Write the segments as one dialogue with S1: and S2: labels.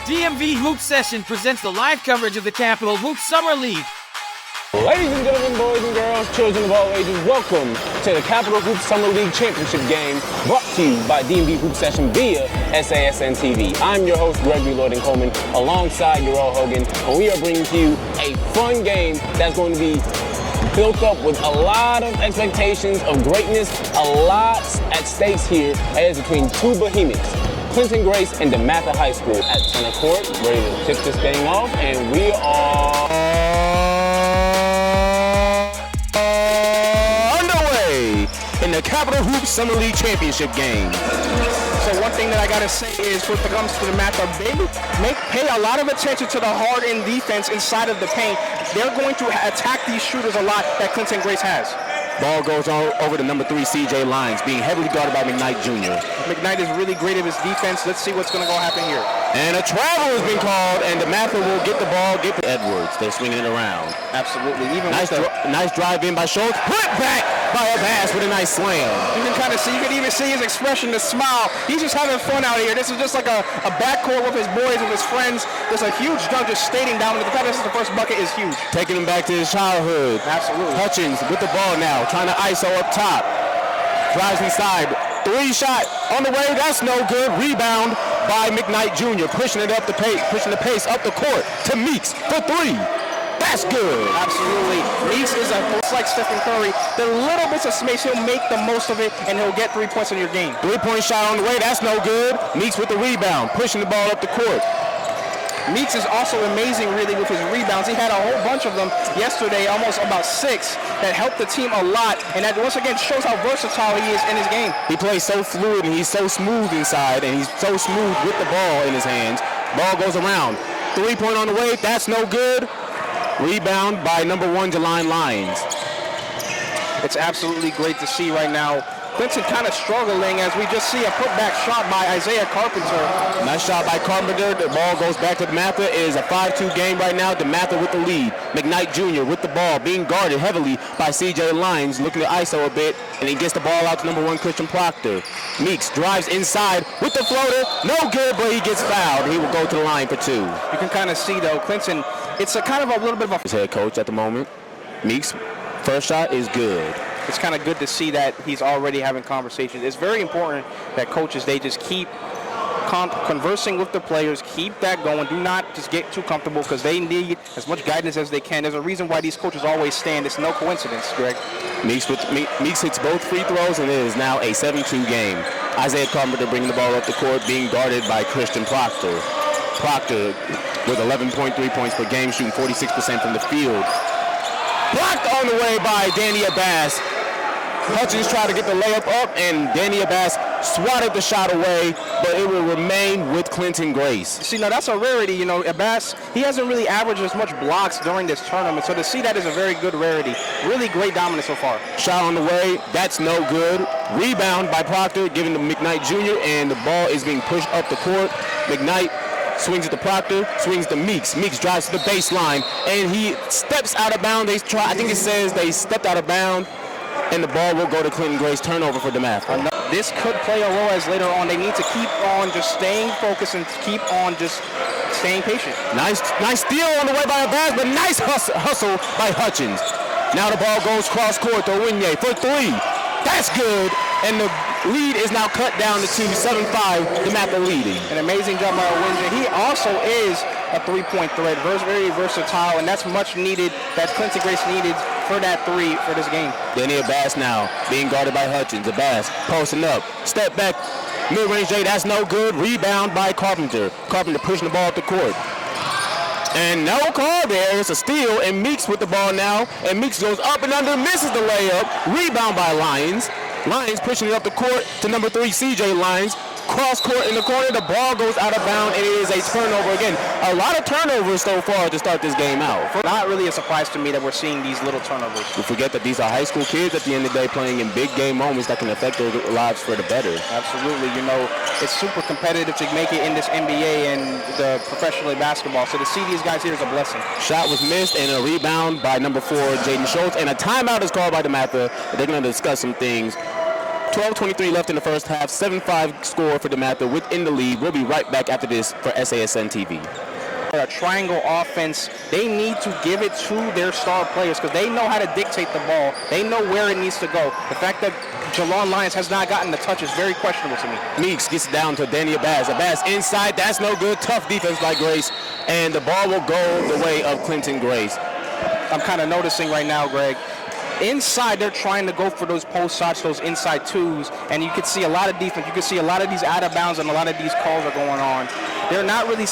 S1: DMV Hoop Session presents the live coverage of the Capital Hoop Summer League.
S2: Ladies and gentlemen, boys and girls, children of all ages, welcome to the Capital Hoop Summer League Championship game brought to you by DMV Hoop Session via SASN TV. I'm your host, Gregory Lloyd-Coleman, alongside Ural Hogan, and we are bringing to you a fun game that's going to be built up with a lot of expectations of greatness, a lot at stakes here as between two behemoths, Clinton Grace and Dematha High School at center court, ready to kick this thing off, and we are
S3: underway in the Capital Hoop Summer League Championship game.
S4: So one thing that I gotta say is, when it comes to the matchup, pay a lot of attention to the hard-in defense inside of the paint. They're going to attack these shooters a lot that Clinton Grace has.
S3: Ball goes over to number 3 CJ Lyons, being heavily guarded by McKnight Jr.
S4: McKnight is really great at his defense. Let's see what's going to go happen here.
S3: And a travel has been called, and Dematha will get the ball, get to Edwards. They're swinging it around.
S4: Absolutely.
S3: Nice drive in by Schultz. Put back by Abbas with a nice slam.
S4: You can kind of see, you can even see his expression, the smile. He's just having fun out here. This is just like a backcourt with his boys, with his friends. There's a huge dunk just stating down. The fact that this is the first bucket is huge.
S3: Taking him back to his childhood.
S4: Absolutely.
S3: Hutchins with the ball now, trying to ISO up top. Drives inside. 3 shot on the way. That's no good. Rebound by McKnight Jr. Pushing it up the pace, pushing the pace up the court to Meeks for 3. That's good.
S4: Absolutely. Meeks is just like Stephen Curry. The little bits of space, he'll make the most of it, and he'll get 3 points in your game.
S3: 3-point shot on the way. That's no good. Meeks with the rebound, pushing the ball up the court.
S4: Meeks is also amazing, really, with his rebounds. He had a whole bunch of them yesterday, almost about 6, that helped the team a lot. And that once again shows how versatile he is in his game.
S3: He plays so fluid, and he's so smooth inside, and he's so smooth with the ball in his hands. Ball goes around. 3-point on the way. That's no good. Rebound by number 1, Jaline Lyons.
S4: It's absolutely great to see right now. Clinton kind of struggling as we just see a putback shot by Isaiah Carpenter.
S3: Nice shot by Carpenter. The ball goes back to Dematha. It is a 5-2 game right now. Dematha with the lead. McKnight Jr. with the ball, being guarded heavily by CJ Lyons, looking to ISO a bit, and he gets the ball out to number 1, Christian Proctor. Meeks drives inside with the floater. No good, but he gets fouled. He will go to the line for 2.
S4: You can kind of see, though, Clinton, it's a kind of a little bit of a...
S3: His head coach at the moment. Meeks' first shot is good.
S4: It's kind of good to see that he's already having conversations. It's very important that coaches, they just keep conversing with the players, keep that going. Do not just get too comfortable, because they need as much guidance as they can. There's a reason why these coaches always stand. It's no coincidence, Greg.
S3: Meeks hits both free throws, and it is now a 7-2 game. Isaiah Carpenter bringing the ball up the court, being guarded by Christian Proctor. Proctor with 11.3 points per game, shooting 46% from the field. Blocked on the way by Danny Abbas. Hutchins tried to get the layup up, and Danny Abbas swatted the shot away, but it will remain with Clinton Grace.
S4: See, now that's a rarity. You know, Abbas, he hasn't really averaged as much blocks during this tournament, so to see that is a very good rarity. Really great dominance so far.
S3: Shot on the way, that's no good. Rebound by Proctor, giving to McKnight Jr., and the ball is being pushed up the court. McKnight swings it to Proctor, swings to Meeks. Meeks drives to the baseline, and he steps out of bounds. I think it says they stepped out of bounds, and the ball will go to Clinton Grace. Turnover for Dematha.
S4: This could play a role as later on. They need to keep on just staying focused and keep on just staying patient. Nice
S3: steal on the way by Abbas, but nice hustle by Hutchins. Now the ball goes cross court to Winye for 3. That's good, and the lead is now cut down to 7-5. Dematha leading.
S4: An amazing job by Winye. He also is a 3-point threat, very versatile, and that's much needed. That Clinton Grace needed for that 3 for this game.
S3: Danny Abbas now being guarded by Hutchins. Abbas posting up, step back, mid-range J, that's no good. Rebound by Carpenter. Carpenter pushing the ball up the court. And no call there. It's a steal, and Meeks with the ball now. And Meeks goes up and under, misses the layup. Rebound by Lyons. Lyons pushing it up the court to number 3, CJ Lyons. Cross court in the corner, the ball goes out of bounds, and it is a turnover again. A lot of turnovers so far to start this game out.
S4: Not really a surprise to me that we're seeing these little turnovers.
S3: We forget that these are high school kids at the end of the day playing in big game moments that can affect their lives for the better.
S4: Absolutely. You know, it's super competitive to make it in this NBA and the professional basketball. So to see these guys here is a blessing.
S3: Shot was missed, and a rebound by number 4, Jaden Schultz, and a timeout is called by Dematha. They're going to discuss some things 12:23 left in the first half. 7-5 score for Dematha within the lead. We'll be right back after this for SASN TV.
S4: A triangle offense, they need to give it to their star players because they know how to dictate the ball. They know where it needs to go. The fact that Jalon Lyons has not gotten the touch is very questionable to me.
S3: Meeks gets it down to Danny Abbas. Abbas inside, that's no good. Tough defense by Grace. And the ball will go the way of Clinton Grace.
S4: I'm kind of noticing right now, Greg, inside they're trying to go for those post shots, those inside twos, and you can see a lot of defense. You can see a lot of these out of bounds and a lot of these calls are going on. You're not really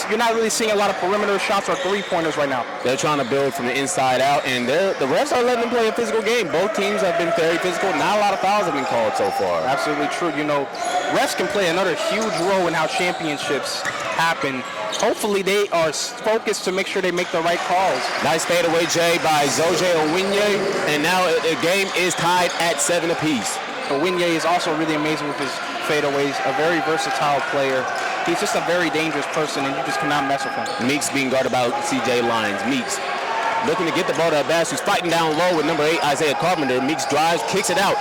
S4: seeing a lot of perimeter shots or three-pointers right now.
S3: They're trying to build from the inside out, and the refs are letting them play a physical game. Both teams have been very physical. Not a lot of fouls have been called so far.
S4: Absolutely true. You know, refs can play another huge role in how championships happen. Hopefully they are focused to make sure they make the right calls.
S3: Nice fadeaway, Jay, by Zoje Owinye, and now the game is tied at 7 apiece.
S4: Owinye is also really amazing with his fadeaways, a very versatile player. He's just a very dangerous person, and you just cannot mess with him.
S3: Meeks being guarded by C.J. Lyons. Meeks looking to get the ball to Abbas, who's fighting down low with number 8, Isaiah Carpenter. Meeks drives, kicks it out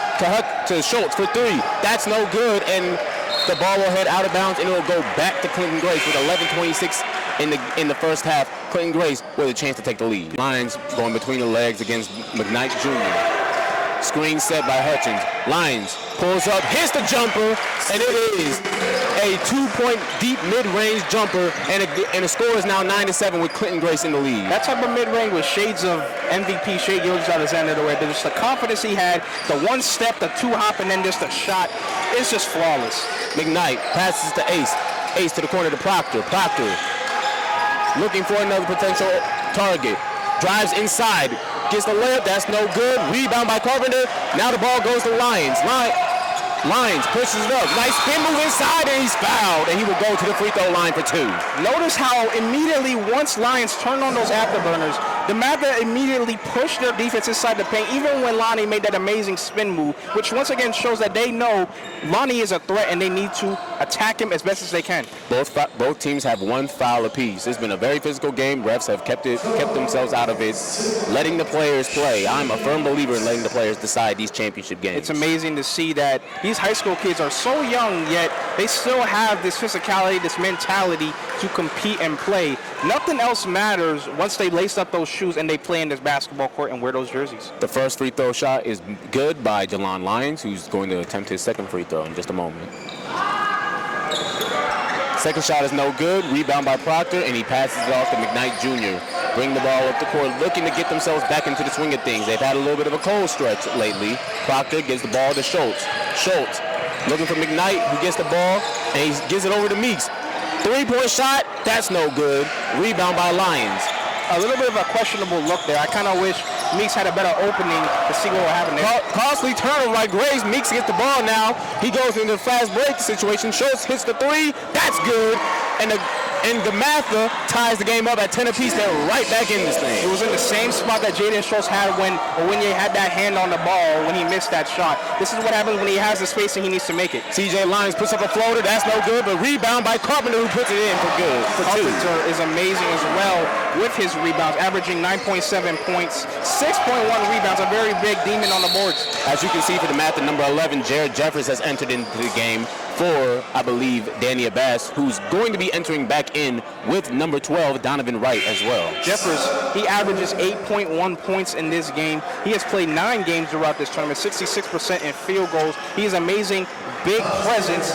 S3: to Schultz for 3. That's no good, and the ball will head out of bounds, and it will go back to Clinton Grace with 11:26 in the first half. Clinton Grace with a chance to take the lead. Lyons going between the legs against McKnight Jr. Screen set by Hutchins. Lyons pulls up, hits the jumper, and it is a 2-point deep mid-range jumper, and the score is now 9-7 with Clinton Grace in the lead.
S4: That type of mid-range with shades of MVP, Shai Gilgeous-Alexander, where there's the confidence he had, the one step, the two hop, and then just a shot. It's just flawless.
S3: McKnight passes to Ace. Ace to the corner to Proctor. Proctor looking for another potential target. Drives inside. Gets the layup. That's no good. Rebound by Carpenter. Now the ball goes to Lyons. Lyons pushes it up. Nice spin move inside, and he's fouled, and he will go to the free throw line for 2.
S4: Notice how immediately, once Lyons turned on those afterburners, Dematha immediately pushed their defense inside the paint, even when Lonnie made that amazing spin move, which once again shows that they know Lonnie is a threat and they need to attack him as best as they can.
S3: Both teams have 1 foul apiece. It's been a very physical game. Refs have kept themselves out of it, letting the players play. I'm a firm believer in letting the players decide these championship games.
S4: It's amazing to see that these high school kids are so young, yet they still have this physicality, this mentality to compete and play. Nothing else matters once they lace up those shoes and they play in this basketball court and wear those jerseys.
S3: The first free throw shot is good by Jalon Lyons, who's going to attempt his second free throw in just a moment. Second shot is no good. Rebound by Proctor, and he passes it off to McKnight Jr. Bring the ball up the court, looking to get themselves back into the swing of things. They've had a little bit of a cold stretch lately. Proctor gives the ball to Schultz. Schultz looking for McKnight, who gets the ball, and he gives it over to Meeks. 3-point shot, that's no good. Rebound by Lyons.
S4: A little bit of a questionable look there. I kind of wish Meeks had a better opening to see what would happen there.
S3: Costly turnover by Grace. Meeks gets the ball now. He goes into the fast break situation. Schultz hits the 3. That's good. And Dematha ties the game up at 10 apiece. They're right back in this thing.
S4: It was in the same spot that Jaden Schultz had when Owinye had that hand on the ball when he missed that shot. This is what happens when he has the spacing he needs to make it.
S3: C.J. Lyons puts up a floater. That's no good, but rebound by Carpenter, who puts it in for good.
S4: Carpenter is amazing as well with his rebounds, averaging 9.7 points, 6.1 rebounds, a very big demon on the boards.
S3: As you can see for Dematha, number 11, Jared Jeffers has entered into the game for, I believe, Danny Abbas, who's going to be entering back in with number 12, Donovan Wright, as well.
S4: Jeffers, he averages 8.1 points in this game. He has played 9 games throughout this tournament, 66% in field goals. He is amazing, big presence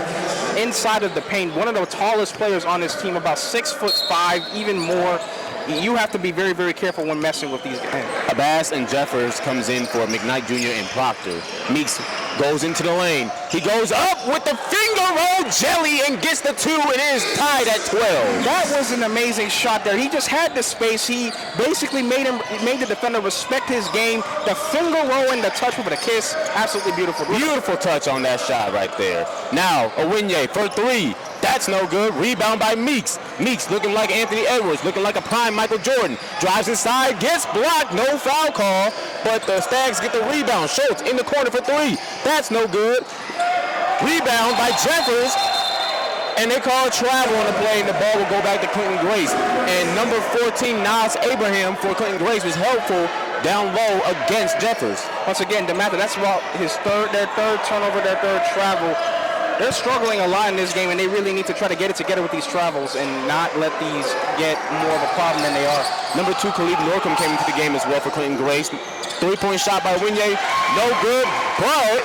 S4: inside of the paint. One of the tallest players on this team, about 6'5", even more. You have to be very, very careful when messing with these guys.
S3: Abbas and Jeffers comes in for McKnight Jr. and Proctor. Meeks goes into the lane. He goes up with the finger roll jelly and gets the 2. It is tied at 12.
S4: That was an amazing shot there. He just had the space. He basically made the defender respect his game. The finger roll and the touch with a kiss. Absolutely beautiful.
S3: Beautiful touch on that shot right there. Now, Owinye for 3. That's no good. Rebound by Meeks. Meeks looking like Anthony Edwards, looking like a prime Michael Jordan. Drives inside, gets blocked. No foul call, but the Stags get the rebound. Schultz in the corner for 3. That's no good. Rebound by Jeffers. and they call travel on the play, and the ball will go back to Clinton Grace. And number 14, Niles Abraham for Clinton Grace was helpful down low against Jeffers.
S4: Once again, Dematha, that's about their third turnover, their third travel. They're struggling a lot in this game, and they really need to try to get it together with these travels and not let these get more of a problem than they are.
S3: Number 2, Khalid Norcom came into the game as well for Clinton Grace. 3-point shot by Winye, no good, but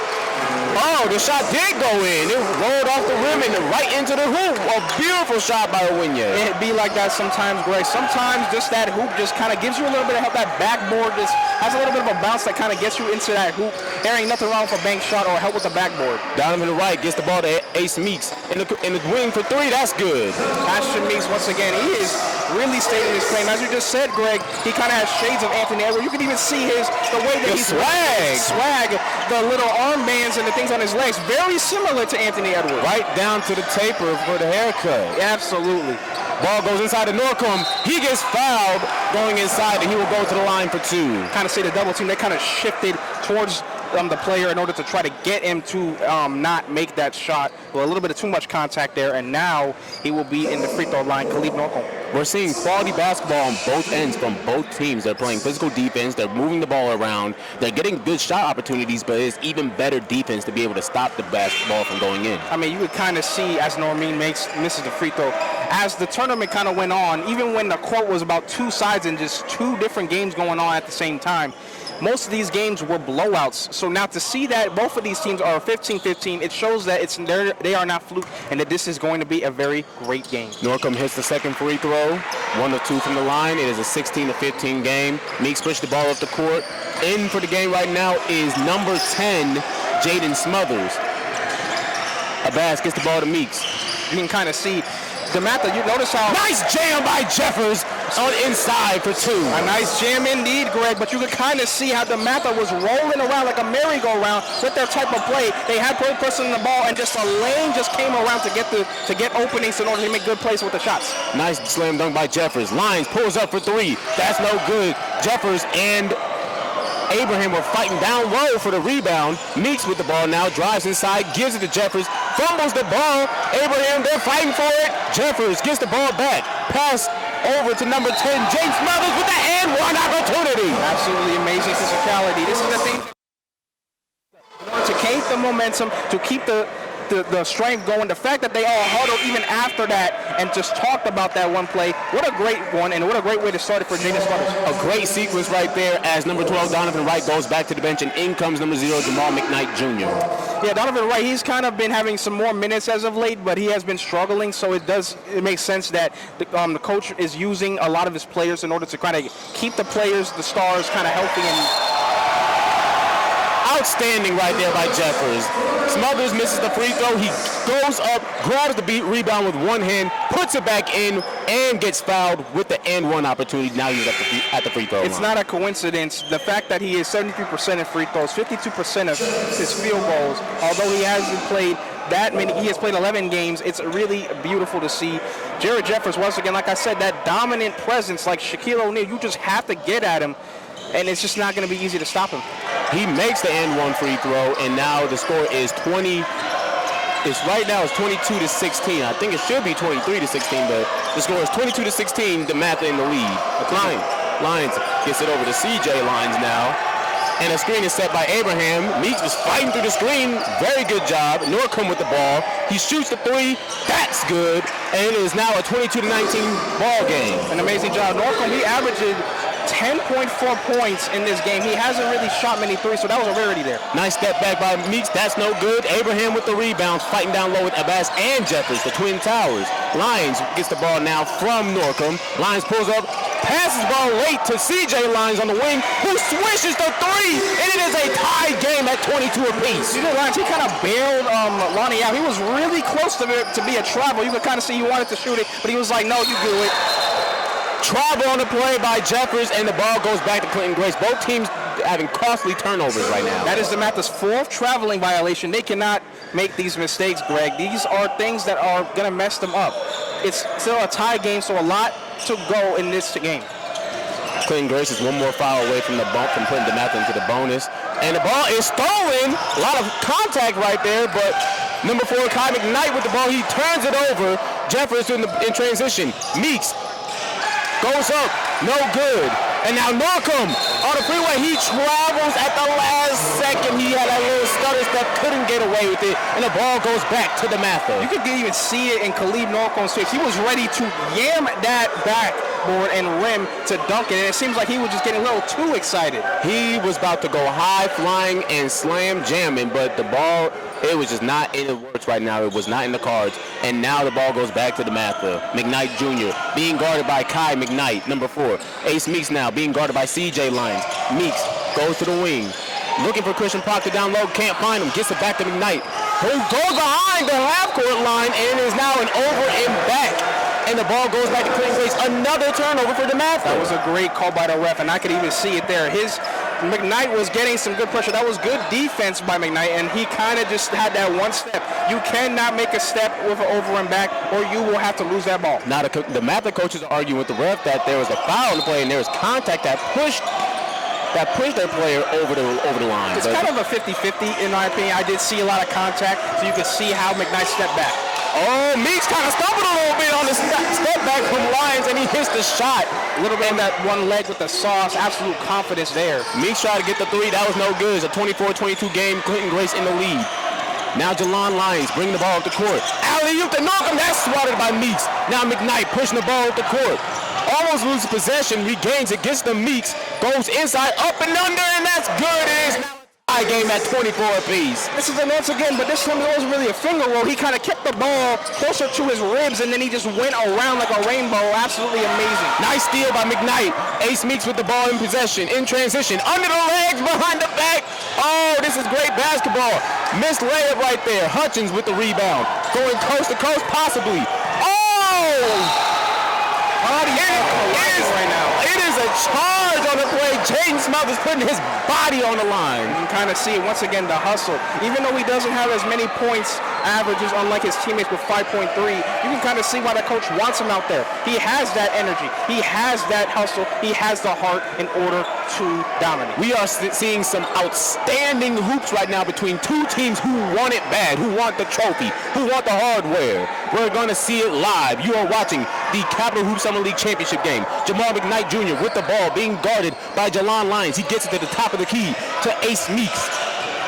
S3: the shot did go in. It rolled off the rim and right into the hoop. A beautiful shot by Winye.
S4: It'd be like that sometimes, Greg. Sometimes just that hoop just kind of gives you a little bit of help. That backboard just has a little bit of a bounce that kind of gets you into that hoop. There ain't nothing wrong with a bank shot or help with the backboard.
S3: Donovan Wright gets the ball to Ace Meeks in the wing for 3. That's good.
S4: Ashton Meeks, once again, he is really stating his claim. As you just said, Greg, he kind of has shades of Anthony Edwards. You can even see the way that he's swag, the little armbands and the things on his legs, very similar to Anthony Edwards.
S3: Right down to the taper for the haircut.
S4: Absolutely.
S3: Ball goes inside to Norcom. He gets fouled going inside, and he will go to the line for 2.
S4: Kind of see the double team. They kind of shifted towards the player in order to try to get him to not make that shot. Well, a little bit of too much contact there, and now he will be in the free throw line. Khalid Norcom.
S3: We're seeing quality basketball on both ends from both teams. They're playing physical defense. They're moving the ball around. They're getting good shot opportunities, but it's even better defense to be able to stop the basketball from going in.
S4: I mean, you could kind of see as Normeen misses the free throw. As the tournament kind of went on, even when the court was about 2 sides and just 2 different games going on at the same time, most of these games were blowouts. So now to see that both of these teams are 15-15, it shows that they are not fluke and that this is going to be a very great game.
S3: Norcom hits the second free throw, 1 of 2 from the line. It is a 16-15 game. Meeks pushed the ball up the court. In for the game right now is number 10, Jaden Smothers. Abbas gets the ball to Meeks.
S4: You can kind of see Dematha, you notice how...
S3: Nice jam by Jeffers on inside for 2.
S4: A nice jam indeed, Greg, but you could kind of see how Dematha was rolling around like a merry-go-round with their type of play. They had person in the ball, and just a lane just came around to get openings in order to make good plays with the shots.
S3: Nice slam dunk by Jeffers. Lyons pulls up for 3. That's no good. Jeffers and Abraham were fighting down low for the rebound. Meeks with the ball now, drives inside, gives it to Jeffers, fumbles the ball. Abraham, they're fighting for it. Jeffers gets the ball back. Pass over to number 10, James Smothers with the and-one opportunity.
S4: Absolutely amazing physicality. This is the thing. To keep the momentum, to keep the strength going, the fact that they all huddled even after that and just talked about that one play, what a great one and what a great way to start it for Jaden Smothers.
S3: A great sequence right there as number 12 Donovan Wright goes back to the bench, and in comes number 0 Jamal McKnight Jr.
S4: Yeah, Donovan Wright, he's kind of been having some more minutes as of late, but he has been struggling, so it makes sense that the coach is using a lot of his players in order to kind of keep the players, the stars, kind of healthy and
S3: outstanding right there by Jeffers. Smothers misses the free throw. He goes up, grabs the rebound with one hand, puts it back in, and gets fouled with the and-one opportunity. Now he's at the free throw line.
S4: It's not a coincidence. The fact that he is 73% in free throws, 52% of his field goals, although he hasn't played that many, he has played 11 games. It's really beautiful to see. Jared Jeffers, once again, like I said, that dominant presence like Shaquille O'Neal, you just have to get at him, and it's just not going to be easy to stop him.
S3: He makes the and-one free throw, and now the score is 20. Right now it's 22-16. I think it should be 23-16, but the score is 22-16. Dematha in the lead. Lyons gets it over to CJ Lyons now, and a screen is set by Abraham. Meeks is fighting through the screen. Very good job. Norcom with the ball. He shoots the 3. That's good, and it is now a 22-19 ball game.
S4: An amazing job. Norcom, he averages 10.4 points in this game. He hasn't really shot many threes, so that was a rarity there.
S3: Nice step back by Meeks. That's no good. Abraham with the rebounds, fighting down low with Abbas and Jeffers, the Twin Towers. Lyons gets the ball now from Norcom. Lyons pulls up, passes the ball late to CJ Lyons on the wing, who swishes the 3, and it is a tied game at 22 apiece.
S4: CJ Lyons, he kind of bailed Lonnie out. He was really close to be a travel. You could kind of see he wanted to shoot it, but he was like, no, you do it.
S3: Travel on the play by Jeffers, and the ball goes back to Clinton Grace. Both teams having costly turnovers right now.
S4: That is Dematha's 4th traveling violation. They cannot make these mistakes, Greg. These are things that are going to mess them up. It's still a tie game, so a lot to go in this game.
S3: Clinton Grace is one more foul away from from putting Dematha into the bonus. And the ball is stolen. A lot of contact right there, but Number 4, Kai McKnight with the ball. He turns it over. Jeffers in transition. Meeks goes up. No good. And now Norcom on the freeway. He travels at the last second. He had a little stutter step, couldn't get away with it, and the ball goes back to Dematha.
S4: You could even see it in Khalid Norcom's face. He was ready to yam that backboard and rim to dunk it, and it seems like he was just getting a little too excited.
S3: He was about to go high flying and slam jamming, but the ball, it was just not in the works right now. It was not in the cards. And now the ball goes back to Dematha. McKnight Jr. being guarded by Kai McKnight, number 4. Ace Meeks now being guarded by CJ Lyons. Meeks goes to the wing. Looking for Christian Proctor down low. Can't find him. Gets it back to McKnight. Who goes behind the half-court line and is now an over and back. And the ball goes back to Clinton Grace. Another turnover for Dematha.
S4: That was a great call by the ref, and I could even see it there. McKnight was getting some good pressure. That was good defense by McKnight, and he kind of just had that one step. You cannot make a step with an over and back, or you will have to lose that ball.
S3: Now the Dematha coaches are arguing with the ref that there was a foul in the play, and there was contact that pushed their player over the line.
S4: It's kind of a 50-50 in my opinion. I did see a lot of contact, so you could see how McKnight stepped back.
S3: Oh, Meeks kind of stumbled a little bit on the step back from Lyons, and he hits the shot.
S4: A little bit on that one leg with the sauce. Absolute confidence there.
S3: Meeks tried to get the 3. That was no good. It's a 24-22 game. Clinton Grace in the lead. Now Jalon Lyons bringing the ball up the court. Alley-oop to Norcom. That's swatted by Meeks. Now McKnight pushing the ball up the court. Almost loses possession. Regains it. Gets to Meeks. Goes inside, up and under, and that's good. It is now a tie game at 24 apiece.
S4: This is a once again, but this time it wasn't really a finger roll. He kind of kept the ball closer to his ribs, and then he just went around like a rainbow. Absolutely amazing.
S3: Nice steal by McKnight. Ace Meeks with the ball in possession, in transition, under the legs, behind the back. Oh, this is great basketball. Missed layup right there. Hutchins with the rebound. Going coast to coast, possibly. Oh! It is a charge on the play. Jaden Smothers putting his body on the line.
S4: You can kind of see it once again, the hustle. Even though he doesn't have as many points averages, unlike his teammates with 5.3, you can kind of see why the coach wants him out there. He has that energy. He has that hustle. He has the heart in order to dominate.
S3: We are seeing some outstanding hoops right now between two teams who want it bad, who want the trophy, who want the hardware. We're going to see it live. You are watching the Capital Hoop Summer League Championship game. Jamal McKnight Jr. with the ball being guarded by Jalon Lyons. He gets it to the top of the key to Ace Meeks.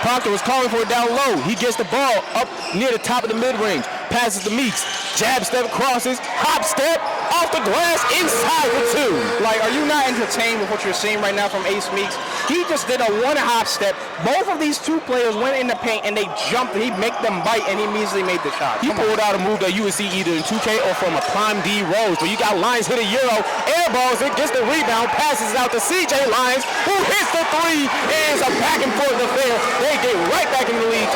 S3: Proctor was calling for it down low. He gets the ball up near the top of the mid-range. Passes to Meeks. Jab step, crosses, hop step, off the glass, inside for 2.
S4: Like, are you not entertained with what you're seeing right now from Ace Meeks? He just did a one hop step. Both of these two players went in the paint and they jumped. He'd make them bite, and he immediately made the shot.
S3: He pulled out a move that you would see either in 2K or from a Prime D Rose, where you got Lyons hit a Euro, airballs it, gets the rebound, passes it out to CJ Lyons, who hits the 3. It is a back and forth affair. They get right back in the lead,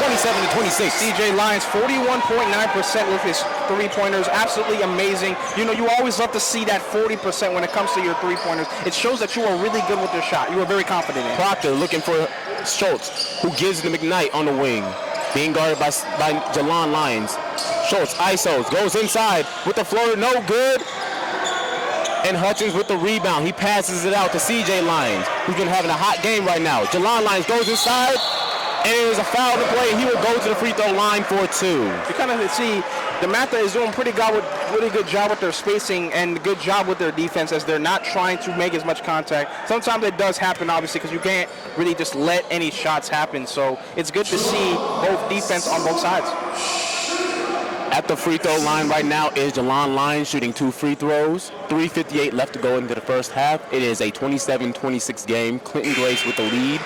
S3: 27-26.
S4: CJ Lyons, 41.9% with his three-pointers. Absolutely amazing. You know, you always love to see that 40% when it comes to your three-pointers. It shows that you are really good with your shot. You are very confident in it.
S3: Proctor looking for Schultz, who gives it to McKnight on the wing. Being guarded by Jalon Lyons. Schultz isos, goes inside with the floater, no good. And Hutchins with the rebound. He passes it out to CJ Lyons, who's been having a hot game right now. Jalon Lyons goes inside, and it is a foul to play, and he will go to the free throw line for 2.
S4: You kind of see Dematha is doing really good job with their spacing and good job with their defense, as they're not trying to make as much contact. Sometimes it does happen, obviously, because you can't really just let any shots happen. So it's good to see both defense on both sides.
S3: At the free throw line right now is Jalon Lyons shooting 2 free throws. 3:58 left to go into the first half. It is a 27-26 game. Clinton Grace with the lead.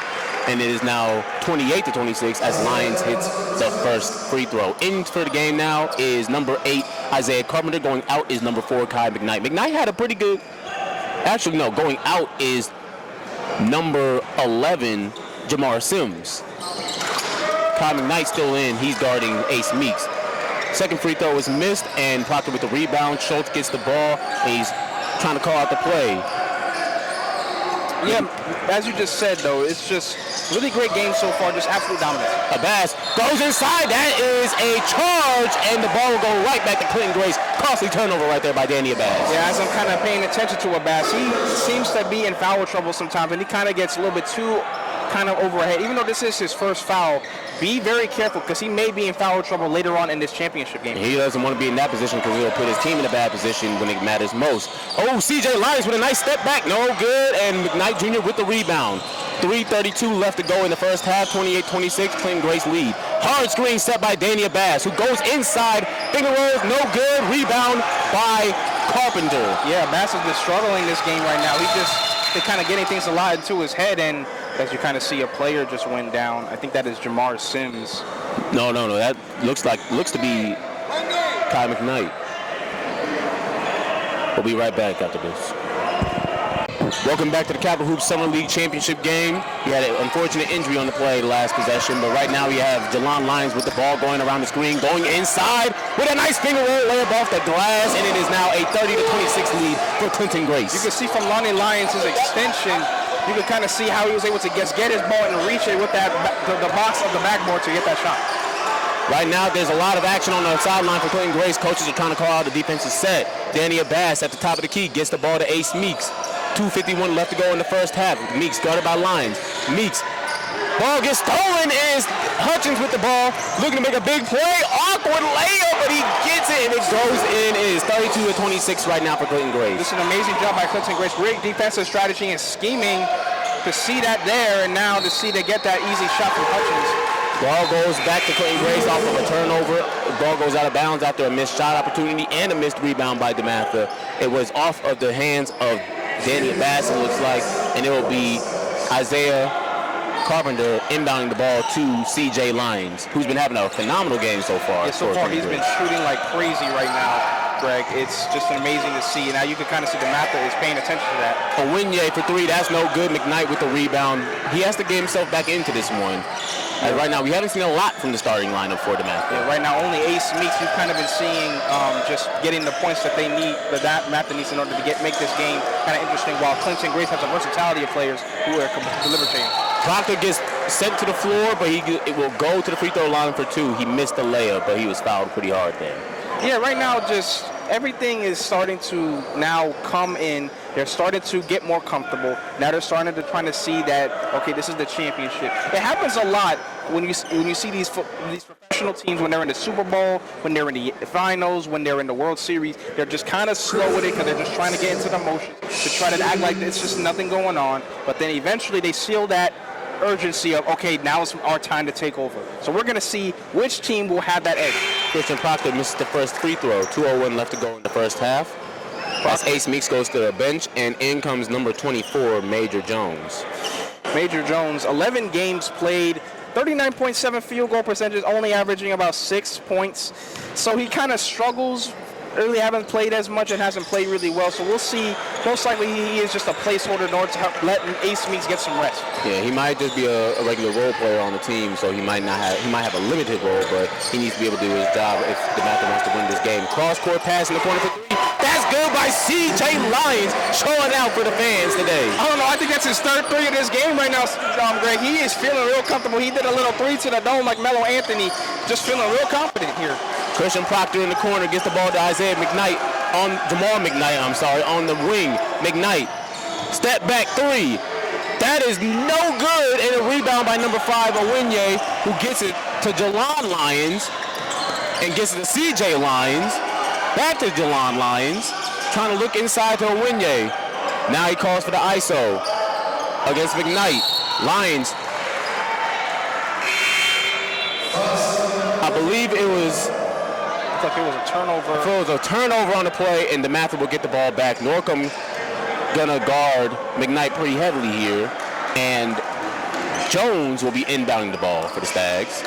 S3: And it is now 28-26 as Lyons hits the first free throw. In for the game now is number 8, Isaiah Carpenter. Going out is number 4, Kai McKnight. McKnight had a pretty good, actually no, going out is number 11, Jamar Sims. Kai McKnight still in. He's guarding Ace Meeks. Second free throw is missed, and Proctor with the rebound. Schultz gets the ball, and he's trying to call out the play.
S4: Yeah, as you just said, though, it's just really great game so far, just absolute dominance.
S3: Abbas goes inside. That is a charge, and the ball will go right back to Clinton Grace. Costly turnover right there by Danny Abbas.
S4: Yeah, as I'm kind of paying attention to Abbas, he seems to be in foul trouble sometimes, and he kind of gets a little bit too kind of overhead. Even though this is his first foul, be very careful because he may be in foul trouble later on in this championship game.
S3: He doesn't want to be in that position because he'll put his team in a bad position when it matters most. Oh, CJ Lyons with a nice step back. No good. And McKnight Jr. with the rebound. 3:32 left to go in the first half. 28-26, Clinton Grace lead. Hard screen set by Dania Bass, who goes inside. Finger rolls, no good. Rebound by Carpenter.
S4: Yeah, Bass has been struggling this game right now. They're kind of getting things a lot into his head, and as you kind of see, a player just went down. I think that is Jamar Sims.
S3: No. That looks to be Kai McKnight. We'll be right back after this. Welcome back to the Capital Hoops Summer League Championship game. He had an unfortunate injury on the play last possession, but right now we have Jelon Lyons with the ball going around the screen, going inside with a nice finger roll layup off the glass, and it is now a 30-26 lead for Clinton Grace.
S4: You can see from Lonnie Lyons' extension, you can kind of see how he was able to get his ball and reach it with that the box of the backboard to get that shot.
S3: Right now, there's a lot of action on the sideline for Clinton Grace. Coaches are trying to call out the defensive set. Dania Bass at the top of the key gets the ball to Ace Meeks. 2:51 left to go in the first half. Meeks guarded by Lyons. Meeks, ball gets stolen, and Hutchins with the ball, looking to make a big play. Awkward layup, but he gets it, and it goes in. It is 32-26 right now for Clinton Grace.
S4: This is an amazing job by Clinton Grace. Great defensive strategy and scheming to see that there, and now to see they get that easy shot from Hutchins.
S3: Ball goes back to Clinton Grace off of a turnover. The ball goes out of bounds after a missed shot opportunity and a missed rebound by Dematha. It was off of the hands of Dania Bass, it looks like, and it will be Isaiah Carpenter inbounding the ball to CJ Lyons, who's been having a phenomenal game so far.
S4: Yeah, so far he's been shooting like crazy right now, Greg. It's just amazing to see. Now you can kind of see Dematha is paying attention to that.
S3: Owinye for three, that's no good. McKnight with the rebound. He has to get himself back into this one. Right now, we haven't seen a lot from the starting lineup for Dematha.
S4: Yeah, right now, only Ace Meeks, you've kind of been seeing just getting the points that they need, that Dematha needs in order to make this game kind of interesting, while Clinton Grace has a versatility of players who are deliver chain.
S3: Proctor gets sent to the floor, but it will go to the free throw line for two. He missed the layup, but he was fouled pretty hard there.
S4: Yeah, right now, just everything is starting to now come in. They're starting to get more comfortable. Now they're starting to try to see that, okay, this is the championship. It happens a lot when you see these professional teams, when they're in the Super Bowl, when they're in the finals, when they're in the World Series. They're just kind of slow with it because they're just trying to get into the motion, to try to act like it's just nothing going on. But then eventually they seal that urgency of, okay, now it's our time to take over. So we're going to see which team will have that edge.
S3: Christian Proctor misses the first free throw. 2:01 left to go in the first half. As Ace Meeks goes to the bench, and in comes number 24, Major Jones.
S4: Major Jones, 11 games played, 39.7 field goal percentage, only averaging about 6 points. So he kind of struggles. Really haven't played as much and hasn't played really well. So we'll see. Most likely he is just a placeholder in order to help let Ace Meeks get some rest.
S3: Yeah, he might just be a regular role player on the team, so he might have a limited role, but he needs to be able to do his job if Dematha wants to win this game. Cross-court pass in the corner for three. That's good by CJ Lyons, showing out for the fans today.
S4: I don't know. I think that's his third three of this game right now, Greg. He is feeling real comfortable. He did a little three to the dome like Melo Anthony, just feeling real confident here.
S3: Christian Proctor in the corner gets the ball to Jamal McKnight on the wing. McKnight, step back three. That is no good, and a rebound by number 5, Owinye, who gets it to Jelon Lyons and gets it to CJ Lyons. Back to Jelon Lyons, trying to look inside to Owinye. Now he calls for the ISO against McKnight. Lyons, I believe it was...
S4: Looks like it was a turnover.
S3: I feel it was a turnover on the play, and Dematha will get the ball back. Norcom gonna guard McKnight pretty heavily here, and Jones will be inbounding the ball for the Stags.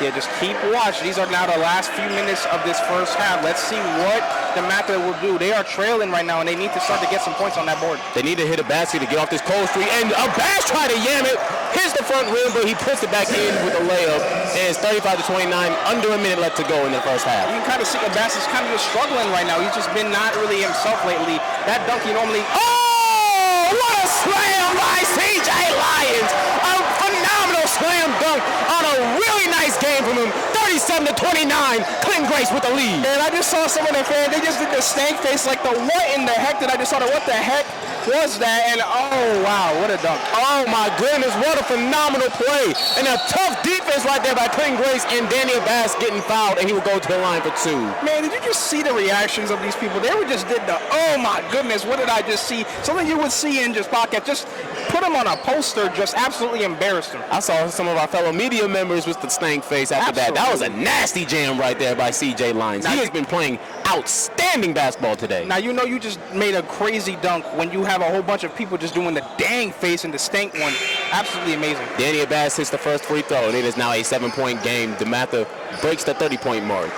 S4: Yeah, just keep watch. These are now the last few minutes of this first half. Let's see what Dematha will do. They are trailing right now, and they need to start to get some points on that board.
S3: They need to hit a basket to get off this cold streak, and a Bass tried to yam it, hits the front rim, but he puts it back in with a layup, and it's 35-29, under a minute left to go in the first half.
S4: You can kind of see Bass is kind of just struggling right now. He's just been not really himself lately. That dunk he normally...
S3: Oh, what a slam by CJ Lyons! A phenomenal slam dunk on a really nice game from him. 37-29, Clinton Grace with the lead.
S4: And I just saw some of the fans, they just did the stank face like the what in the heck did I just saw the what the heck? was that? And oh, wow, what a dunk.
S3: Oh my goodness, what a phenomenal play. And a tough defense right there by Clinton Grace, and Daniel Bass getting fouled, and he will go to the line for 2.
S4: Man, did you just see the reactions of these people? They were just did the, oh my goodness, what did I just see? Something you would see in just podcast, just put them on a poster, just absolutely embarrassed them.
S3: I saw some of our fellow media members with the stank face after that. That was a nasty jam right there by CJ Lyons. He has been playing outstanding basketball today.
S4: Now, you know you just made a crazy dunk when you have a whole bunch of people just doing the dang face and the stank one. Absolutely amazing.
S3: Daniel Bass hits the first free throw, and it is now a 7-point game. Dematha breaks the 30-point mark.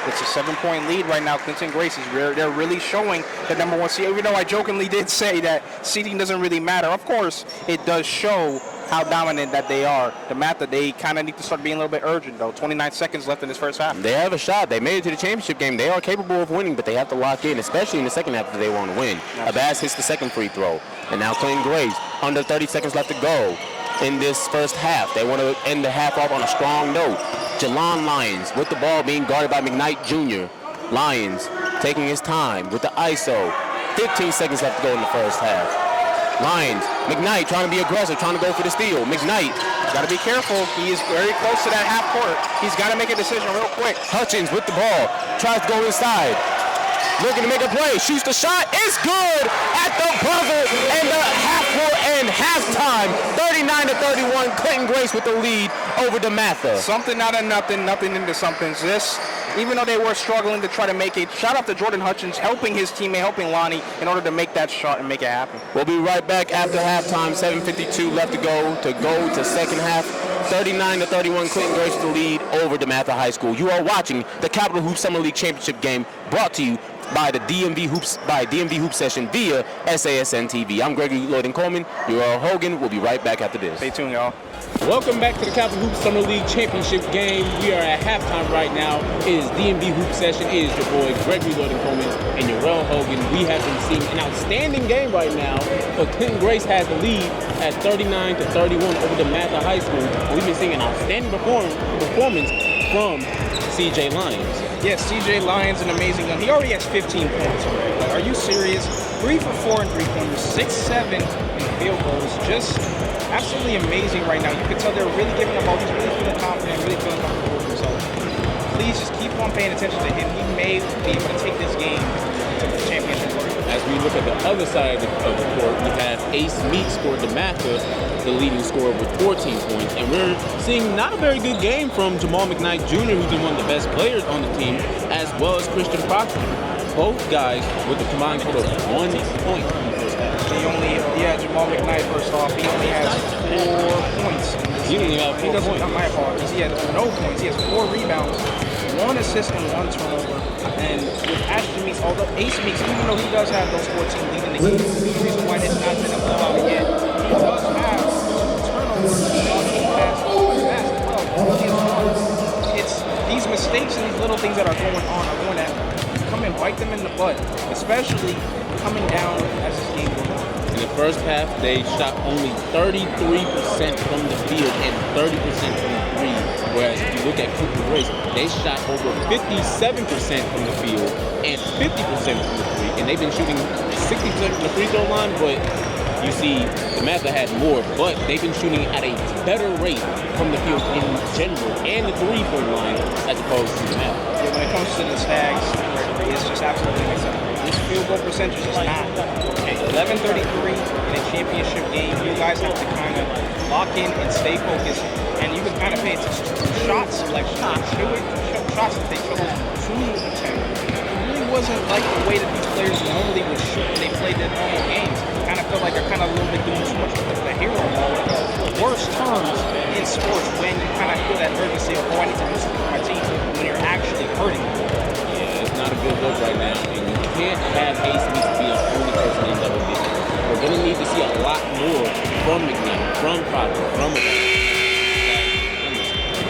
S4: It's a 7-point lead right now. Clinton Grace is they're really showing the number 1 seed. Even though I jokingly did say that seeding doesn't really matter, of course it does show how dominant that they are. Dematha, they kind of need to start being a little bit urgent though. 29 seconds left in this first half.
S3: They have a shot. They made it to the championship game. They are capable of winning, but they have to lock in, especially in the second half if they want to win. Abbas hits the second free throw, and now Clinton Grace under 30 seconds left to go in this first half. They want to end the half off on a strong note. Jalon Lyons with the ball being guarded by McKnight Jr. Lyons taking his time with the ISO. 15 seconds left to go in the first half. Lyons, McKnight trying to be aggressive, trying to go for the steal. McKnight,
S4: Got to be careful. He is very close to that half court. He's got to make a decision real quick.
S3: Hutchins with the ball, tries to go inside. Looking to make a play, shoots the shot, it's good at the buzzer, and the half-court and halftime, 39-31, Clinton Grace with the lead over Dematha.
S4: Something out of nothing, nothing into something. This, even though they were struggling to try to make it, shout out to Jordan Hutchins, helping his teammate, helping Lonnie, in order to make that shot and make it happen.
S3: We'll be right back after halftime, 7:52 left to go to second half. 39-31, Clinton Grace with the lead over Dematha High School. You are watching the Capital Hoop Summer League Championship game, brought to you by the DMV Hoop Session via SASN TV. I'm Gregory Lloyd Coleman. You're Earl Hogan. We'll be right back after this.
S4: Stay tuned, y'all.
S2: Welcome back to the Capital Hoop Summer League Championship game. We are at halftime right now. It is DMV Hoop Session. It is your boy Gregory Lloyd Coleman and your Earl Hogan. We have been seeing an outstanding game right now, but Clinton Grace has the lead at 39-31 over Dematha High School. We've been seeing an outstanding performance from CJ Lyons.
S4: Yes, CJ Lyons, an amazing gun. He already has 15 points already. Like, are you serious? 3 for 4 in three-pointers, 6-7 in field goals. Just absolutely amazing right now. You can tell they're really giving him all. He's really feeling confident, really feeling comfortable with himself. Please just keep on paying attention to him. He may be able to take this game to the championship.
S2: As we look at the other side of the court, we have Ace Meeks for Dematha, the leading scorer with 14 points. And we're seeing not a very good game from Jamal McKnight Jr., who's been one of the best players on the team, as well as Christian Proctor. Both guys with a combined total of 1 point in the first half.
S4: Jamal McKnight, first off, he only has 4 points.
S2: He doesn't even have 4 points.
S4: My apologies. He has no points. He has 4 rebounds, 1 assist, and 1 turnover. And with Ashton Meeks, although Ace Meeks, even though he does have those 14 leading the game, the reason why it's not been a blowout yet, he does have turnovers on the pass as well. It's these mistakes and these little things that are going on are going to come and bite them in the butt, especially coming down as this game goes on.
S2: In the first half, they shot only 33% from the field and 30% from the three. Whereas if you look at Clinton Grace, they shot over 57% from the field and 50% from the three. And they've been shooting 60% from the free throw line, but you see Dematha had more, but they've been shooting at a better rate from the field in general and the three-point line as opposed to Dematha.
S4: Yeah, when it comes to the Stags, it's just absolutely unacceptable. This field goal percentage is not okay. 11:33 in a championship game. You guys have to kind of lock in and stay focused, and you can kind of pay attention to shot selection. Shots that they chose to attempt. It really wasn't like the way that these players normally would shoot when they played their normal games. Kind of felt like they're kind of a little bit doing too much with the hero mode. Worst terms in sports when you kind of feel that urgency of, oh, I need to do something for my team when you're actually hurting them.
S2: Yeah, it's not a good look right now, and you can't have Ace Meeks be the only person in double digits. We're going to need to see a lot more from McKnight, from Proctor, from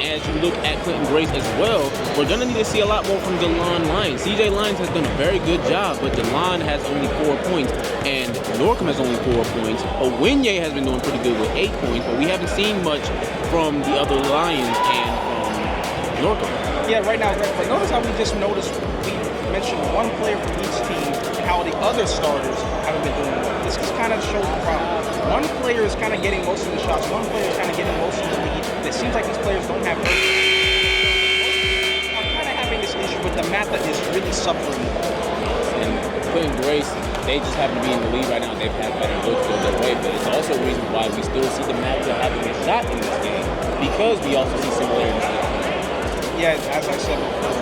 S2: as you look at Clinton Grace as well, we're going to need to see a lot more from Jalon Lyons. CJ Lyons has done a very good job, but Jalon has only 4 points, and Norcom has only 4 points. Owinye has been doing pretty good with 8 points, but we haven't seen much from the other Lions and from Norcom.
S4: Yeah, right now, but notice how we just noticed we mentioned one player from each team and how the other starters haven't been doing well. This is kind of shows the problem. One player is kind of getting most of the shots. One player is kind of getting most of the lead. It seems like these players don't have. Are kind of having this issue with Dematha is really suffering.
S2: And Quentin Grace, they just happen to be in the lead right now. They've had better looks go their way, but it's also a reason why we still see Dematha having a shot in this game because we also see similarities.
S4: Yeah, as I said before,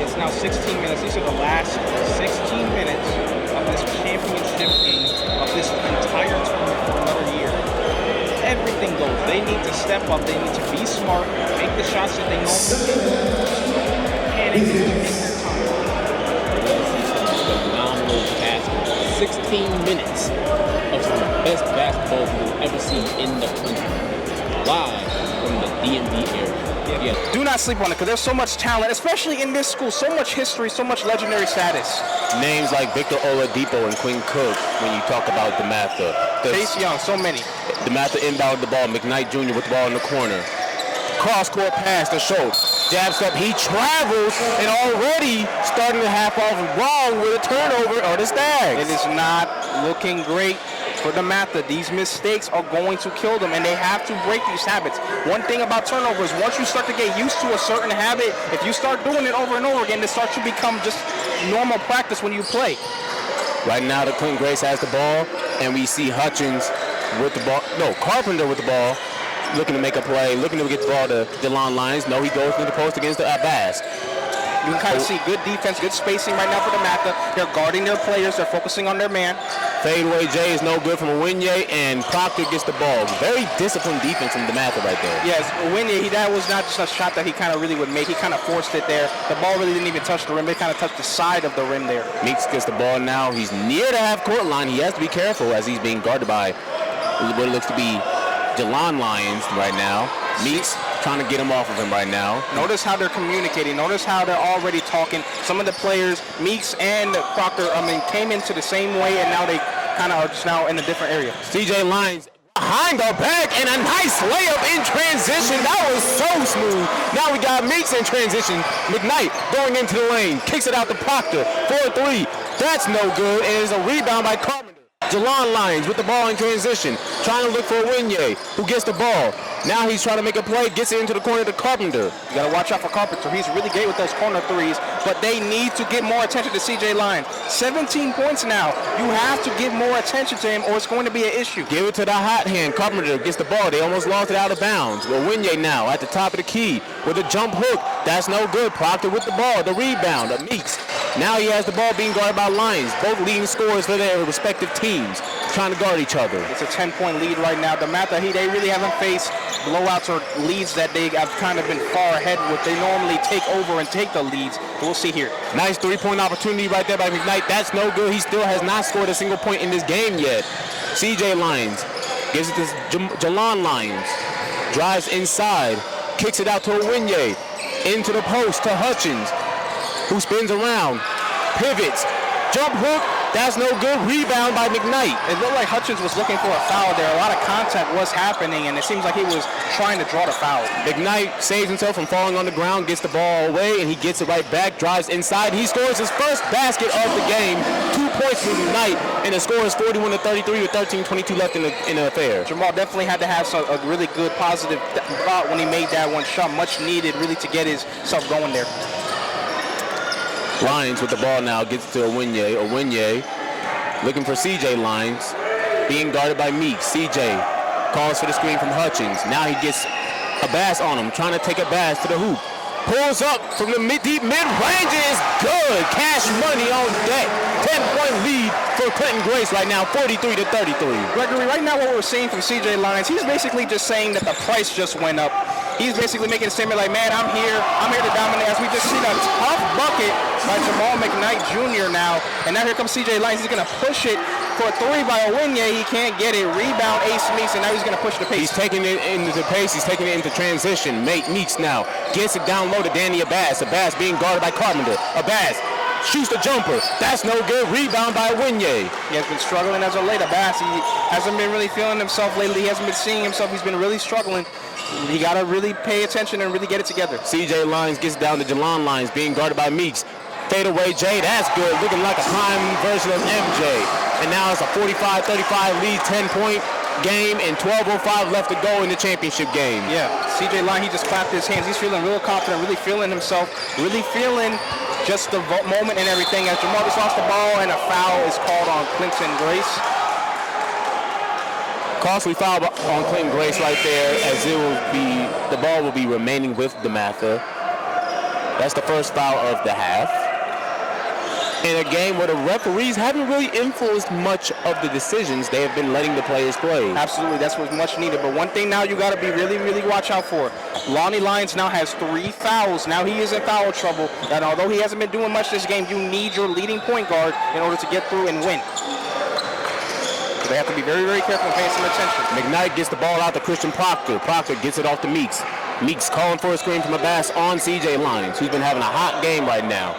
S4: it's now 16 minutes. These are the last 16 minutes of this championship game, of this entire tournament for another year. Everything goes. They need to step up. They need to be smart, make the shots that they normally do. Panic and take their time.
S2: We're going to see some phenomenal basketball. 16 minutes of some of the best basketball we've ever seen in the country. Live from the DMV area. Yeah.
S4: Do not sleep on it because there's so much talent, especially in this school. So much history, so much legendary status.
S3: Names like Victor Oladipo and Quinn Cook when you talk about Dematha.
S4: Chase Young, so many.
S3: Dematha inbound the ball. McKnight Jr. with the ball in the corner. Cross-court pass to Schultz. Jab step. He travels and already starting to half off wrong with a turnover on the Stags.
S4: It is not looking great for Dematha. These mistakes are going to kill them, and they have to break these habits. One thing about turnovers, once you start to get used to a certain habit, if you start doing it over and over again, it starts to become just normal practice when you play.
S3: Right now, the Quentin Grace has the ball, and we see Hutchins with the ball. No, Carpenter with the ball, looking to make a play, looking to get the ball to Delon Lyons. No, he goes into the post against the Abbas.
S4: You can kind of see good defense, good spacing right now for Dematha. They're guarding their players. They're focusing on their man.
S3: Fadeaway J is no good from Winye, and Proctor gets the ball. Very disciplined defense from Dematha right there.
S4: Yes, Winye, that was not just a shot that he kind of really would make. He kind of forced it there. The ball really didn't even touch the rim. It kind of touched the side of the rim there.
S3: Meeks gets the ball now. He's near the half-court line. He has to be careful as he's being guarded by what looks to be Delon Lyons right now. Meeks trying to get him off of him right now.
S4: Notice how they're communicating. Notice how they're already talking. Some of the players, Meeks and Proctor, came into the same way, and now they kind of are just now in a different area.
S3: CJ Lyons behind the back and a nice layup in transition. That was so smooth. Now we got Meeks in transition. McKnight going into the lane. Kicks it out to Proctor. 4-3. That's no good. And it's a rebound by Carpenter. Delon Lyons with the ball in transition, trying to look for Winye, who gets the ball. Now he's trying to make a play, gets it into the corner to Carpenter.
S4: You got to watch out for Carpenter. He's really great with those corner threes, but they need to get more attention to CJ Lyons. 17 points now. You have to give more attention to him, or it's going to be an issue.
S3: Give it to the hot hand. Carpenter gets the ball. They almost lost it out of bounds. Well, Winye now at the top of the key with a jump hook. That's no good. Proctor with the ball, the rebound. Meeks. Now he has the ball being guarded by Lyons. Both leading scorers for their respective teams, trying to guard each other.
S4: It's a 10-point lead right now. Dematha, they really haven't faced blowouts or leads that they have kind of been far ahead with. They normally take over and take the leads. We'll see here.
S3: Nice three-point opportunity right there by McKnight. That's no good. He still has not scored a single point in this game yet. CJ Lyons gives it to Delon Lyons. Drives inside. Kicks it out to Winye. Into the post to Hutchins, who spins around, pivots, jump hook, that's no good, rebound by McKnight.
S4: It looked like Hutchins was looking for a foul there. A lot of contact was happening, and it seems like he was trying to draw the foul.
S3: McKnight saves himself from falling on the ground, gets the ball away, and he gets it right back, drives inside. He scores his first basket of the game, 2 points for McKnight, and the score is 41-33 with 13:22 left in the affair.
S4: Jamal definitely had to have a really good positive thought when he made that one shot, much needed really to get himself going there.
S3: Lyons with the ball now, gets to Winye. Winye looking for CJ Lyons, being guarded by Meeks. CJ calls for the screen from Hutchins. Now he gets a bass on him, trying to take a bass to the hoop. Pulls up from the deep mid-range is good. Cash money on deck. 10-point lead for Quentin Grace right now, 43-33.
S4: Gregory, right now what we're seeing from CJ Lyons, he's basically just saying that the price just went up. He's basically making a statement like, man, I'm here to dominate. As we just see a tough bucket by Jamal McKnight Jr. now. And now here comes CJ Lyons. He's going to push it for a three by Winye. He can't get it. Rebound Ace Meeks, and now he's going to push the pace.
S3: He's taking it into the pace. He's taking it into transition. Meeks now gets it down low to Danny Abbas. Abbas being guarded by Carpenter. Abbas shoots the jumper. That's no good. Rebound by Winye.
S4: He has been struggling as of late. Abbas, he hasn't been really feeling himself lately. He hasn't been seeing himself. He's been really struggling. You got to really pay attention and really get it together.
S3: CJ Lyons gets down to Delon Lyons, being guarded by Meeks. Fadeaway J, that's good. Looking like a prime version of MJ. And now it's a 45-35 lead, 10-point game, and 12:05 left to go in the championship game.
S4: Yeah, CJ Line, he just clapped his hands. He's feeling real confident, really feeling himself, really feeling just the moment and everything. As Jamal just lost the ball, and a foul is called on Clinton Grace.
S3: Costly foul on Clinton Grace right there, as the ball will be remaining with Dematha. That's the first foul of the half. In a game where the referees haven't really influenced much of the decisions, they have been letting the players play.
S4: Absolutely, that's what's much needed. But one thing now you got to be really, really watch out for. Lonnie Lyons now has 3 fouls. Now he is in foul trouble. And although he hasn't been doing much this game, you need your leading point guard in order to get through and win. So they have to be very, very careful and paying some attention.
S3: McKnight gets the ball out to Christian Proctor. Proctor gets it off to Meeks. Meeks calling for a screen from Abbas on CJ Lyons, who's been having a hot game right now.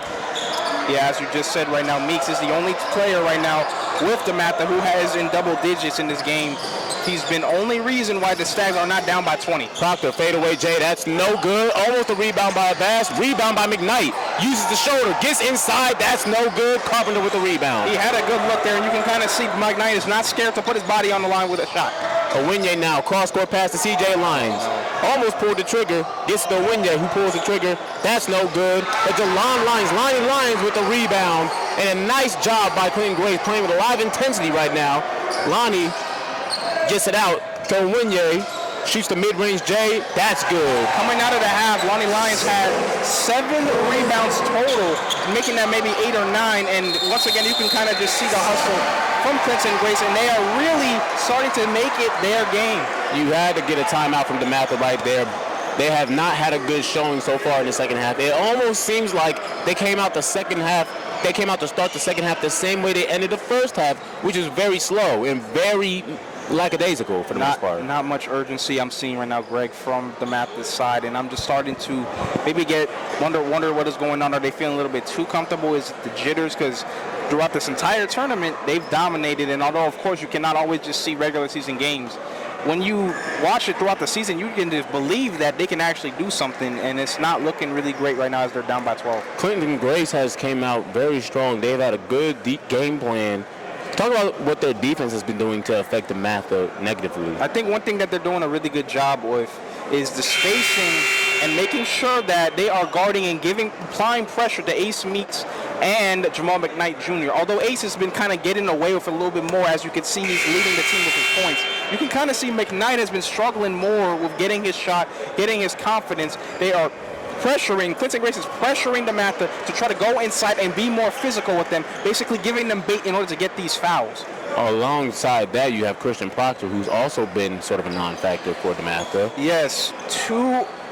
S4: Yeah, as you just said right now, Meeks is the only player right now with Dematha who has in double digits in this game. He's been only reason why the Stags are not down by 20.
S3: Proctor, fadeaway J, that's no good. Almost a rebound by Abbas. Rebound by McKnight. Uses the shoulder, gets inside, that's no good. Carpenter with the rebound.
S4: He had a good look there, and you can kind of see McKnight is not scared to put his body on the line with a shot.
S3: Owinye now, cross-court pass to CJ Lyons. Almost pulled the trigger, gets to Owinye, who pulls the trigger. That's no good. But Lonnie Lyons with the rebound. And a nice job by Clinton Grace, playing with a lot of intensity right now. Lonnie gets it out to Owinye, shoots the mid-range J. That's good.
S4: Coming out of the half, Lonnie Lyons had 7 rebounds total, making that maybe 8 or 9. And once again, you can kind of just see the hustle from Clinton Grace, and they are really starting to make it their game.
S3: You had to get a timeout from Dematha right there. They have not had a good showing so far in the second half. It almost seems like they came out to start the second half the same way they ended the first half, which is very slow and very lackadaisical for the most part.
S4: Not much urgency I'm seeing right now, Greg, from Dematha's side, and I'm just starting to maybe wonder what is going on. Are they feeling a little bit too comfortable? Is it the jitters? Because throughout this entire tournament, they've dominated, and although, of course, you cannot always just see regular season games, when you watch it throughout the season, you can just believe that they can actually do something, and it's not looking really great right now as they're down by 12.
S3: Clinton Grace has came out very strong. They've had a good deep game plan. Talk about what their defense has been doing to affect Dematha negatively.
S4: I think one thing that they're doing a really good job with is the spacing and making sure that they are guarding and applying pressure to Ace Meeks and Jamal McKnight Jr. Although Ace has been kind of getting away with it a little bit more, as you can see, he's leading the team with his points. You can kind of see McKnight has been struggling more with getting his shot, getting his confidence. They are pressuring, Clinton Grace is pressuring Dematha to try to go inside and be more physical with them, basically giving them bait in order to get these fouls.
S3: Alongside that, you have Christian Proctor, who's also been sort of a non-factor for Dematha.
S4: Yes,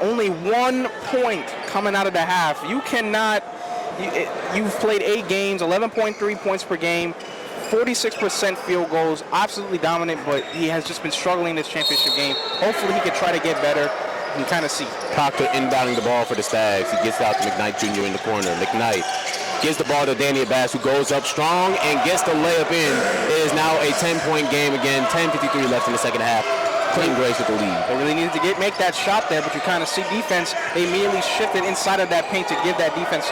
S4: only 1 point coming out of the half. You cannot, you've played 8 games, 11.3 points per game, 46% field goals, absolutely dominant, but he has just been struggling in this championship game. Hopefully he can try to get better. You can kind of see.
S3: Proctor inbounding the ball for the Stags. He gets out to McKnight Jr. in the corner. McKnight gives the ball to Danny Abbas, who goes up strong and gets the layup in. It is now a 10-point game again. 10:53 left in the second half. Clinton Grace with the lead.
S4: They really needed to make that shot there, but you kind of see defense. They immediately shifted inside of that paint to give that defense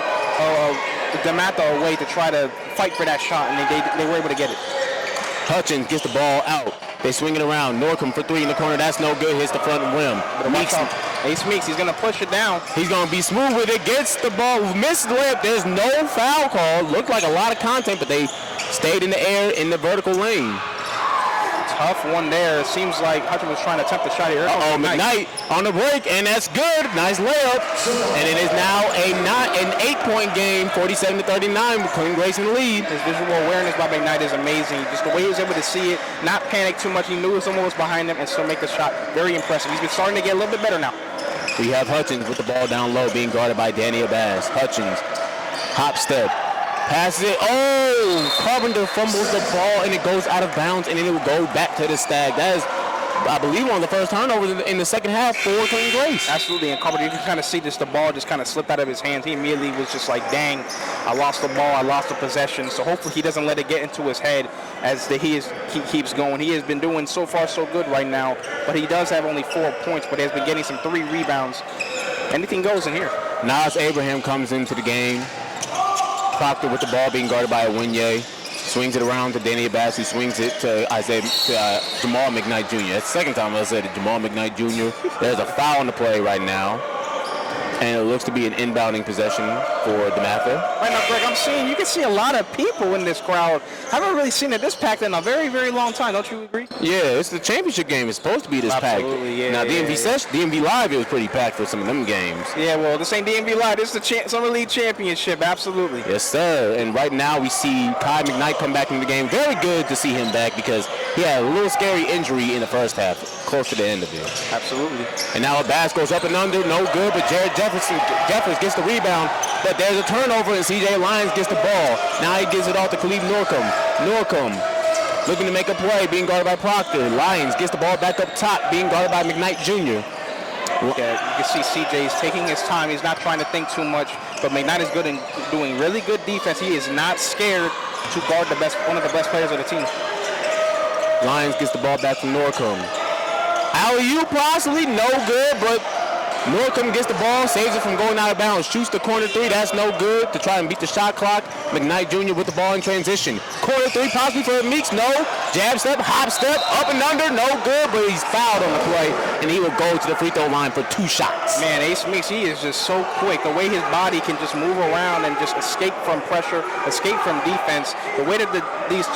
S4: Dematha a way to try to fight for that shot, and they were able to get it.
S3: Hutchins gets the ball out. They swing it around. Norcom for 3 in the corner. That's no good. Hits the front rim.
S4: Ace Meeks, he's going to push it down.
S3: He's going to be smooth with it. Gets the ball. Missed the layup. There's no foul call. Looked like a lot of content, but they stayed in the air in the vertical lane.
S4: Tough one there. It seems like Hutchins was trying to attempt the shot here.
S3: McKnight on the break, and that's good. Nice layup. And it is now an 8-point game, 47-39, with Clinton Grace in the lead.
S4: His visual awareness by McKnight is amazing. Just the way he was able to see it, not panic too much. He knew someone was behind him and still make the shot. Very impressive. He's been starting to get a little bit better now.
S3: We have Hutchins with the ball down low, being guarded by Danny Abbas. Hutchins, hop step, passes it. Oh, Carpenter fumbles the ball, and it goes out of bounds, and then it will go back to the Stag. That is, I believe, one of the first turnovers in the second half for Clinton Grace.
S4: Absolutely, and Carpenter, you can kind of see this, the ball just kind of slipped out of his hands. He immediately was just like, dang, I lost the ball, I lost the possession. So hopefully he doesn't let it get into his head as he keeps going. He has been doing so far so good right now, but he does have only 4 points, but he has been getting some 3 rebounds. Anything goes in here.
S3: Nas Abraham comes into the game. Proctor with the ball being guarded by Awinye. Swings it around to Danny Abbas, who swings it to Jamal McKnight Jr. That's the second time I said it, Jamal McKnight Jr. There's a foul on the play right now. And it looks to be an inbounding possession for Dematha.
S4: Right now, Greg, you can see a lot of people in this crowd. I haven't really seen it this packed in a very, very long time. Don't you agree?
S3: Yeah, it's the championship game. It's supposed to be this
S4: Absolutely,
S3: packed.
S4: Yeah,
S3: now, DMV Live, it was pretty packed for some of them games.
S4: Yeah, well, this ain't DMV Live. This is the Summer League Championship. Absolutely.
S3: Yes, sir. And right now we see Kai McKnight come back into the game. Very good to see him back because he had a little scary injury in the first half, close to the end of it.
S4: Absolutely.
S3: And now Abbas goes up and under, no good, but Jared Jeffers gets the rebound, but there's a turnover and CJ Lyons gets the ball. Now he gives it off to Khalid Norcom. Norcom looking to make a play, being guarded by Proctor. Lyons gets the ball back up top, being guarded by McKnight Jr.
S4: Yeah, you can see CJ is taking his time. He's not trying to think too much, but McKnight is good in doing really good defense. He is not scared to guard one of the best players of the team.
S3: Lyons gets the ball back from Norcom. Alley-oop possibly, no good, but Norcom gets the ball, saves it from going out of bounds, shoots the corner three, that's no good to try and beat the shot clock. McKnight Jr. with the ball in transition. Corner three possibly for Meeks, no. Jab step, hop step, up and under, no good, but he's fouled on the play, and he will go to the free throw line for 2 shots.
S4: Man, Ace Meeks, he is just so quick. The way his body can just move around and just escape from pressure, escape from defense. The way that these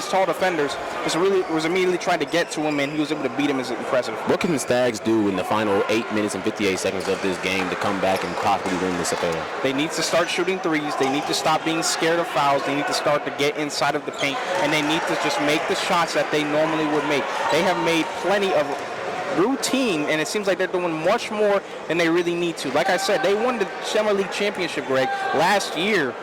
S4: tall defenders was immediately trying to get to him, and he was able to beat him is impressive.
S3: What can the Stags do in the final 8 minutes and 58 seconds of this game to come back and possibly win this affair?
S4: They need to start shooting threes. They need to stop being scared of fouls. They need to start to get inside of the paint, and they need to just make the shots that they normally would make. They have made plenty of routine, and it seems like they're doing much more than they really need to. Like I said, they won the Summer League Championship, Greg, last year.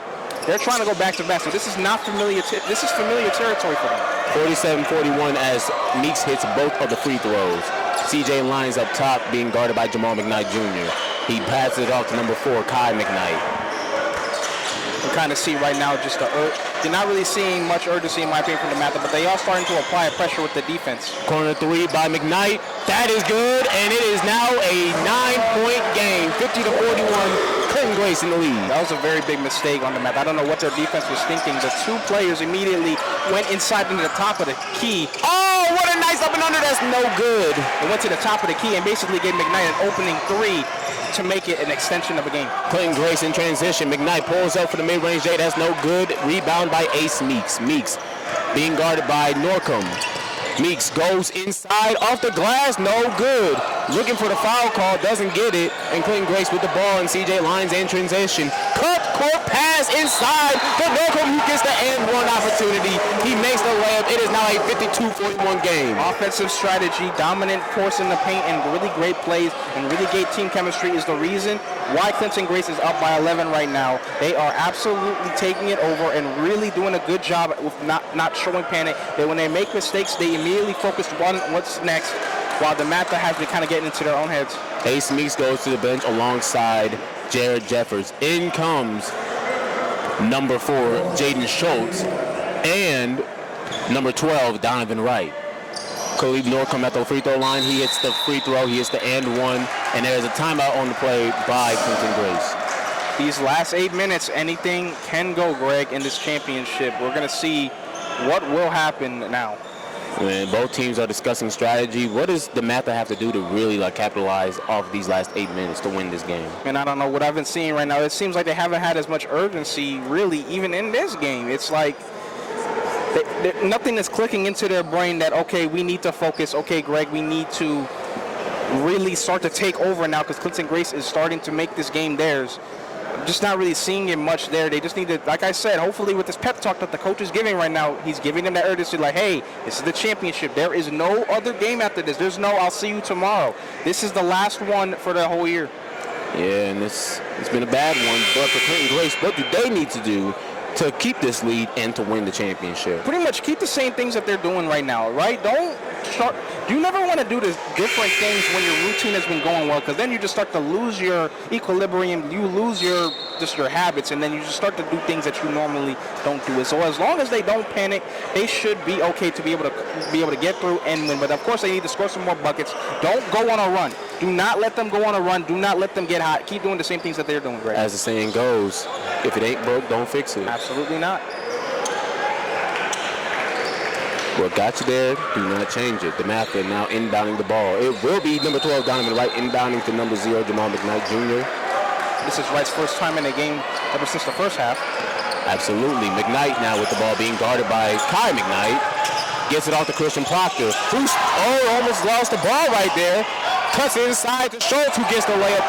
S4: They're trying to go back to back, so this is not familiar. This is familiar territory for them.
S3: 47-41 as Meeks hits both of the free throws. CJ Lyons up top being guarded by Jamal McKnight Jr. He passes it off to number 4, Kai McKnight.
S4: We kind of see right now just they're not really seeing much urgency in my opinion from Dematha, but they are starting to apply pressure with the defense.
S3: Corner three by McKnight. That is good, and it is now a 9-point game, 50-41. Clinton Grace in the lead.
S4: That was a very big mistake on Dematha. I don't know what their defense was thinking. The 2 players immediately went inside into the top of the key.
S3: Oh, what a nice up and under. That's no good.
S4: They went to the top of the key and basically gave McKnight an opening 3 to make it an extension of a game.
S3: Clinton Grace in transition. McKnight pulls up for the mid-range J. That's no good. Rebound by Ace Meeks. Meeks being guarded by Norcom. Meeks goes inside off the glass. No good. Looking for the foul call. Doesn't get it. And Clinton Grace with the ball and CJ Lyons in transition. Cut court pass inside for Norcom, who gets the and one opportunity. He makes the layup. It is now a 52-41 game.
S4: Offensive strategy, dominant force in the paint, and really great plays and really great team chemistry is the reason why Clinton Grace is up by 11 right now. They are absolutely taking it over and really doing a good job with not showing panic. That when they make mistakes, they immediately focus on what's next, while Dematha has been kind of getting into their own heads.
S3: Ace Meeks goes to the bench alongside Jared Jeffers. In comes number 4, Jaden Schultz, and number 12, Donovan Wright. Khalid Norcom at the free throw line. He hits the free throw. He hits the and one, and there's a timeout on the play by Clinton Grace.
S4: These last 8 minutes, anything can go, Greg, in this championship. We're going to see what will happen now.
S3: When both teams are discussing strategy, what does Dematha have to do to really capitalize off these last 8 minutes to win this game?
S4: And I don't know what I've been seeing right now. It seems like they haven't had as much urgency, really, even in this game. It's like nothing is clicking into their brain that, okay, we need to focus. Okay, Greg, we need to really start to take over now because Clinton Grace is starting to make this game theirs. I'm just not really seeing it much there. They just need to, like I said, hopefully with this pep talk that the coach is giving right now, he's giving them that urgency like, hey, this is the championship. There is no other game after this. There's no I'll see you tomorrow. This is the last one for the whole year.
S3: Yeah, and it's been a bad one. But for Clinton Grace, what do they need to do to keep this lead and to win the championship?
S4: Pretty much keep the same things that they're doing right now, right? You never want to do the different things when your routine has been going well, because then you just start to lose your equilibrium, you lose your just your habits, and then you just start to do things that you normally don't do. So as long as they don't panic, they should be okay to be able to get through and win. But of course, they need to score some more buckets. Don't go on a run. Do not let them go on a run. Do not let them get hot. Keep doing the same things that they're doing, Greg.
S3: As the saying goes, if it ain't broke, don't fix it.
S4: Absolutely not.
S3: What got you there, do not change it. Dematha now inbounding the ball. It will be number 12, Donovan Wright, inbounding to number 0, Jamal McKnight Jr.
S4: This is Wright's first time in the game ever since the first half.
S3: Absolutely. McKnight now with the ball being guarded by Kai McKnight. Gets it off to Christian Proctor. Almost lost the ball right there. Cuts it inside to Schultz, who gets the layup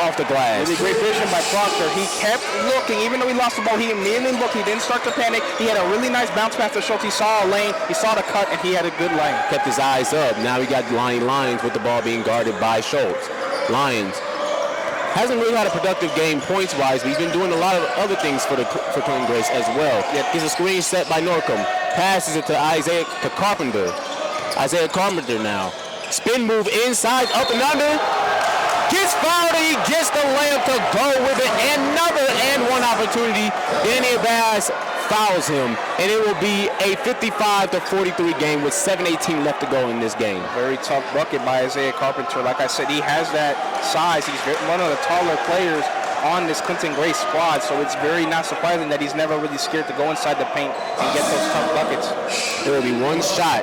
S3: off the glass.
S4: Really great vision by Proctor. He kept looking. Even though he lost the ball, he immediately looked. He didn't start to panic. He had a really nice bounce pass to Schultz. He saw a lane. He saw the cut, and he had a good lane.
S3: Kept his eyes up. Now we got Lonnie Lyons with the ball being guarded by Schultz. Lyons hasn't really had a productive game points-wise, but he's been doing a lot of other things for Clinton Grace as well. Gets a screen set by Norcom. Passes it to Carpenter. Isaiah Carpenter now. Spin move inside, up and under. Gets fouled, and he gets the layup to go with it. Another and one opportunity. Danny Abbas fouls him, and it will be a 55-43 game with 7:18 left to go in this game.
S4: Very tough bucket by Isaiah Carpenter. Like I said, he has that size. He's one of the taller players on this Clinton Grace squad, so it's very not surprising that he's never really scared to go inside the paint and get those tough buckets.
S3: There will be one shot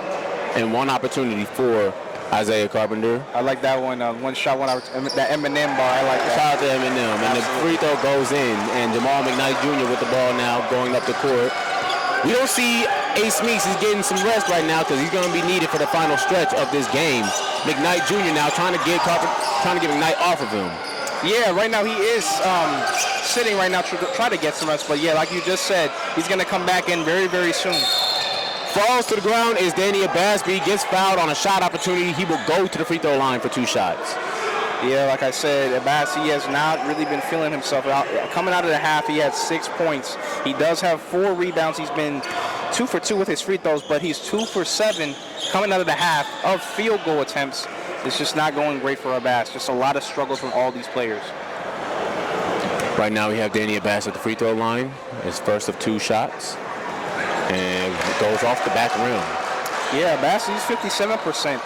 S3: and one opportunity for Isaiah Carpenter.
S4: I like that one. One shot, that Eminem bar. I like that.
S3: Shout out to Eminem. And the free throw goes in. And Jamal McKnight Jr. with the ball now going up the court. We don't see Ace Meeks is getting some rest right now because he's going to be needed for the final stretch of this game. McKnight Jr. now trying to get McKnight off of him.
S4: Yeah, right now he is sitting right now to try to get some rest. But yeah, like you just said, he's going to come back in very, very soon.
S3: Falls to the ground is Danny Abbasby. Gets fouled on a shot opportunity. He will go to the free throw line for 2 shots.
S4: Yeah, like I said, Abbasby has not really been feeling himself. Coming out of the half, he had 6 points. He does have 4 rebounds. He's been 2 for 2 with his free throws, but he's 2 for 7 coming out of the half of field goal attempts. It's just not going great for Abbas. Just a lot of struggles from all these players.
S3: Right now we have Danny Abbas at the free throw line. His first of 2 shots. And goes off the back rim.
S4: Yeah, Abbas, he's 57%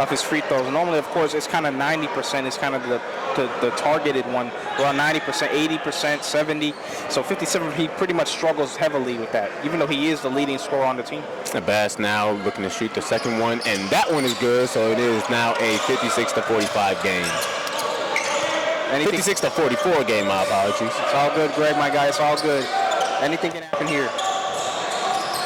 S4: of his free throws. Normally, of course, it's kind of 90% is kind of the targeted one. Around 90%, 80%, 70. So 57, he pretty much struggles heavily with that, even though he is the leading scorer on the team.
S3: Abbas now looking to shoot the second one, and that one is good, so it is now a 56-45 game. 56-44 game, my apologies.
S4: It's all good, Greg, my guy. It's all good. Anything can happen here.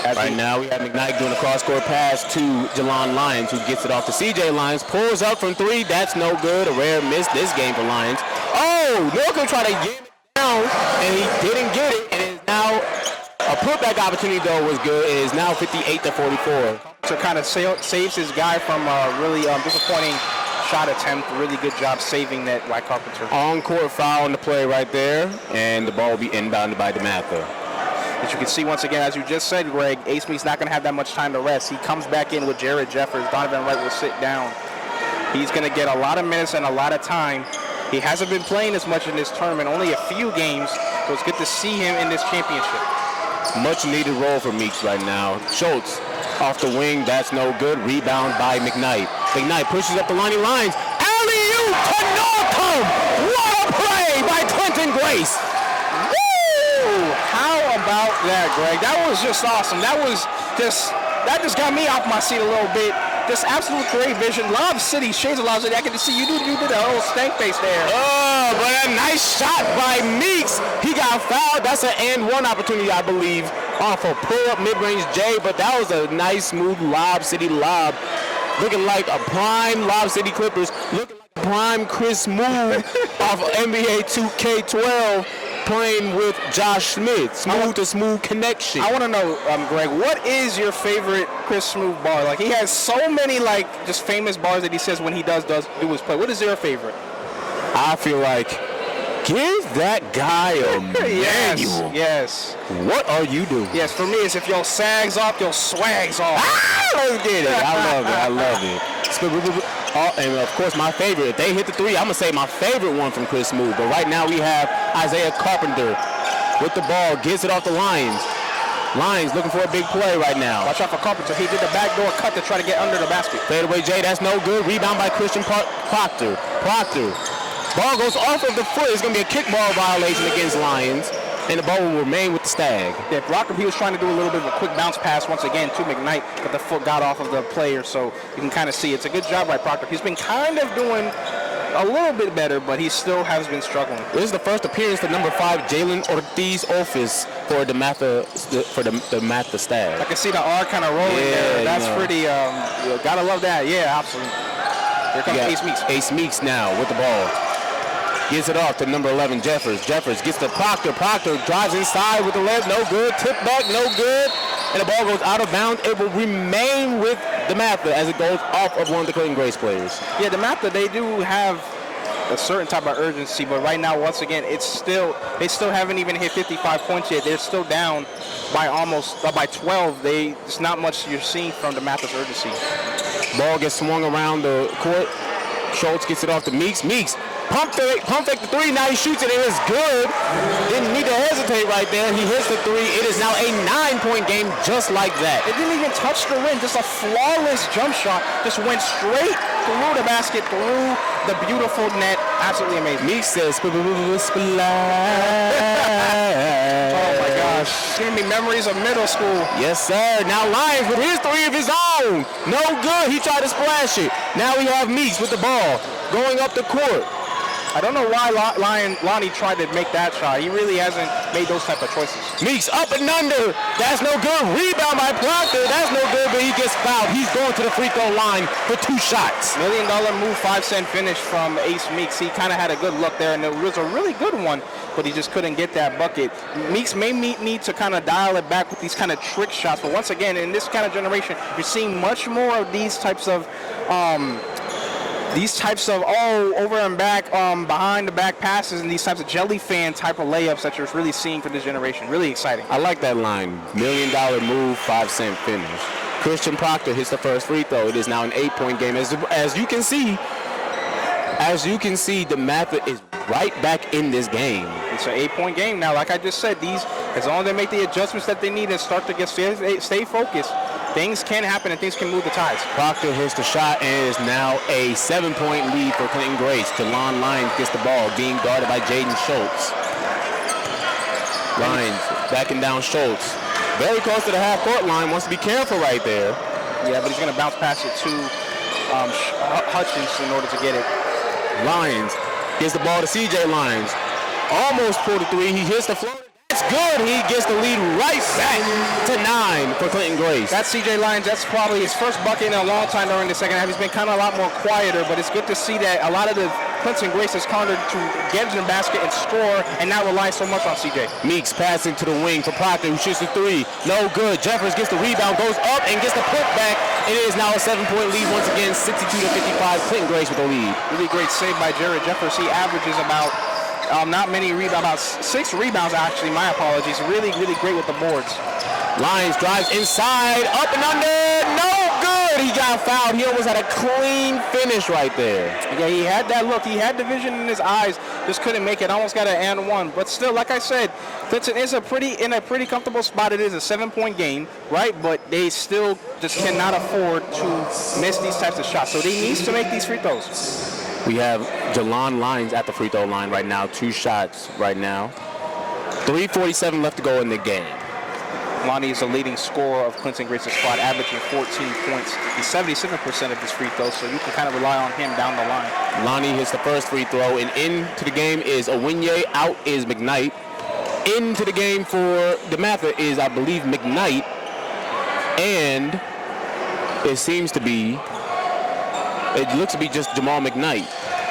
S3: Right now we have McKnight doing a cross-court pass to Jalon Lyons, who gets it off to C.J. Lyons, pulls up from 3. That's no good. A rare miss this game for Lyons. Oh, Norco tried to get it down, and he didn't get it. And it is now a putback opportunity, though, was good. It is now 58-44.
S4: So kind of saves his guy from a really disappointing shot attempt. Really good job saving that by Carpenter.
S3: On-court foul on the play right there, and the ball will be inbounded by Dematha.
S4: As you can see, once again, as you just said, Greg, Ace Meek's not going to have that much time to rest. He comes back in with Jared Jeffers. Donovan Wright will sit down. He's going to get a lot of minutes and a lot of time. He hasn't been playing as much in this tournament, only a few games, so it's good to see him in this championship.
S3: Much needed role for Meeks right now. Schultz off the wing, that's no good. Rebound by McKnight. McKnight pushes up the Lonnie Lyons. Alley-oop to Norcom! What a play by Clinton Grace!
S4: How about that, Greg? That was just awesome. That just got me off my seat a little bit. Just absolute great vision. Lob City, shades of Lob City. I can see you did a whole stank face there.
S3: Oh, but a nice shot by Meeks. He got fouled. That's an and one opportunity, I believe, off a pull-up mid-range J, but that was a nice, smooth Lob City lob. Looking like a prime Lob City Clippers. Looking like a prime Chris Moon off of NBA 2K12. Playing with Josh Smith, smooth to smooth connection.
S4: I want to know, Greg, what is your favorite Chris Smooth bar? Like, he has so many, like, just famous bars that he says when he does do his play. What is your favorite?
S3: I feel like, give that guy a manual.
S4: Yes.
S3: What are you doing?
S4: Yes, for me, it's if your sags off, your swags off.
S3: Let's get it. I love it. And of course, my favorite. If they hit the three, I'm gonna say my favorite one from Chris Smoot. But right now we have Isaiah Carpenter with the ball, gets it off the Lions. Lions looking for a big play right now.
S4: Watch out for Carpenter. He did the backdoor cut to try to get under the basket.
S3: Fadeaway Jay, that's no good. Rebound by Christian Proctor. Ball goes off of the foot. It's gonna be a kickball violation against Lions. And the ball will remain with the Stag.
S4: Yeah, Proctor, he was trying to do a little bit of a quick bounce pass once again to McKnight, but the foot got off of the player, so you can kind of see it's a good job by Proctor. He's been kind of doing a little bit better, but he still has been struggling.
S3: This is the first appearance for number 5, Jalen Ortiz for Dematha Stags.
S4: I can see the R kind of rolling there. That's pretty, gotta love that. Yeah, absolutely. Here comes Ace Meeks.
S3: Ace Meeks now with the ball. Gives it off to number 11, Jeffers. Jeffers gets to Proctor. Proctor drives inside with the left. No good. Tip back. No good. And the ball goes out of bounds. It will remain with Dematha as it goes off of one of the Clinton Grace players.
S4: Yeah, Dematha, they do have a certain type of urgency, but right now, once again, they still haven't even hit 55 points yet. They're still down by by 12. It's not much you're seeing from Dematha's urgency.
S3: Ball gets swung around the court. Schultz gets it off to Meeks. Meeks pump fake the three. Now he shoots it. It is good. Didn't need to hesitate right there. He hits the three. It is now a 9-point game just like that.
S4: It didn't even touch the rim. Just a flawless jump shot. Just went straight through the basket, through the beautiful net. Absolutely amazing.
S3: Meeks says, splash.
S4: Oh my gosh. It's giving me memories of middle school.
S3: Yes, sir. Now Lions with his three of his own. No good. He tried to splash it. Now we have Meeks with the ball going up the court.
S4: I don't know why Lonnie tried to make that shot. He really hasn't made those type of choices.
S3: Meeks up and under. That's no good. Rebound by Proctor. That's no good, but he gets fouled. He's going to the free throw line for 2 shots.
S4: $1 million move, 5-cent finish from Ace Meeks. He kind of had a good look there, and it was a really good one, but he just couldn't get that bucket. Meeks may need to kind of dial it back with these kind of trick shots, but once again, in this kind of generation, you're seeing much more of these types of over and back, behind the back passes, and these types of jelly fan type of layups that you're really seeing for this generation. Really exciting.
S3: I like that line. $1 million move, 5-cent finish. Christian Proctor hits the first free throw. It is now an 8-point game. As you can see, Dematha is right back in this game.
S4: It's an 8-point game now. Like I just said, as long as they make the adjustments that they need and start to stay focused, things can happen and things can move the tides.
S3: Proctor hits the shot and it is now a 7-point lead for Clinton Grace. Delon Lyons gets the ball, being guarded by Jaden Schultz. Lyons backing down Schultz. Very close to the half-court line. Wants to be careful right there.
S4: Yeah, but he's going to bounce past it to Hutchins in order to get it.
S3: Lyons gets the ball to C.J. Lyons. Almost pulled the three. He hits the floater. That's good. He gets the lead right back to 9 for Clinton Grace.
S4: That's C.J. Lyons. That's probably his first bucket in a long time during the second half. He's been kind of a lot more quieter, but it's good to see that a lot of the Clinton Grace has countered to get in the basket and score and not rely so much on C.J.
S3: Meeks passing to the wing for Proctor, who shoots the three. No good. Jeffers gets the rebound, goes up, and gets the putback. It is now a 7-point lead once again, 62-55. Clinton Grace with the lead.
S4: Really great save by Jared Jeffers. He averages about not many rebounds, about 6 rebounds actually, my apologies. Really, really great with the boards.
S3: Lyons drives inside, up and under, no good. He got fouled. He almost had a clean finish right there.
S4: Yeah, he had that look. He had the vision in his eyes, just couldn't make it. Almost got an and one. But still, like I said, Clinton is in a pretty comfortable spot. It is a 7-point game, right? But they still just cannot afford to miss these types of shots. So they need to make these free throws.
S3: We have Jalon Lyons at the free throw line right now. 2 shots right now. 3:47 left to go in the game.
S4: Lonnie is the leading scorer of Clinton Grace's squad, averaging 14 points. He's 77% of his free throws, so you can kind of rely on him down the line.
S3: Lonnie hits the first free throw, and into the game is Owinye. Out is McKnight. Into the game for Dematha is, I believe, McKnight. And it looks to be just Jamal McKnight.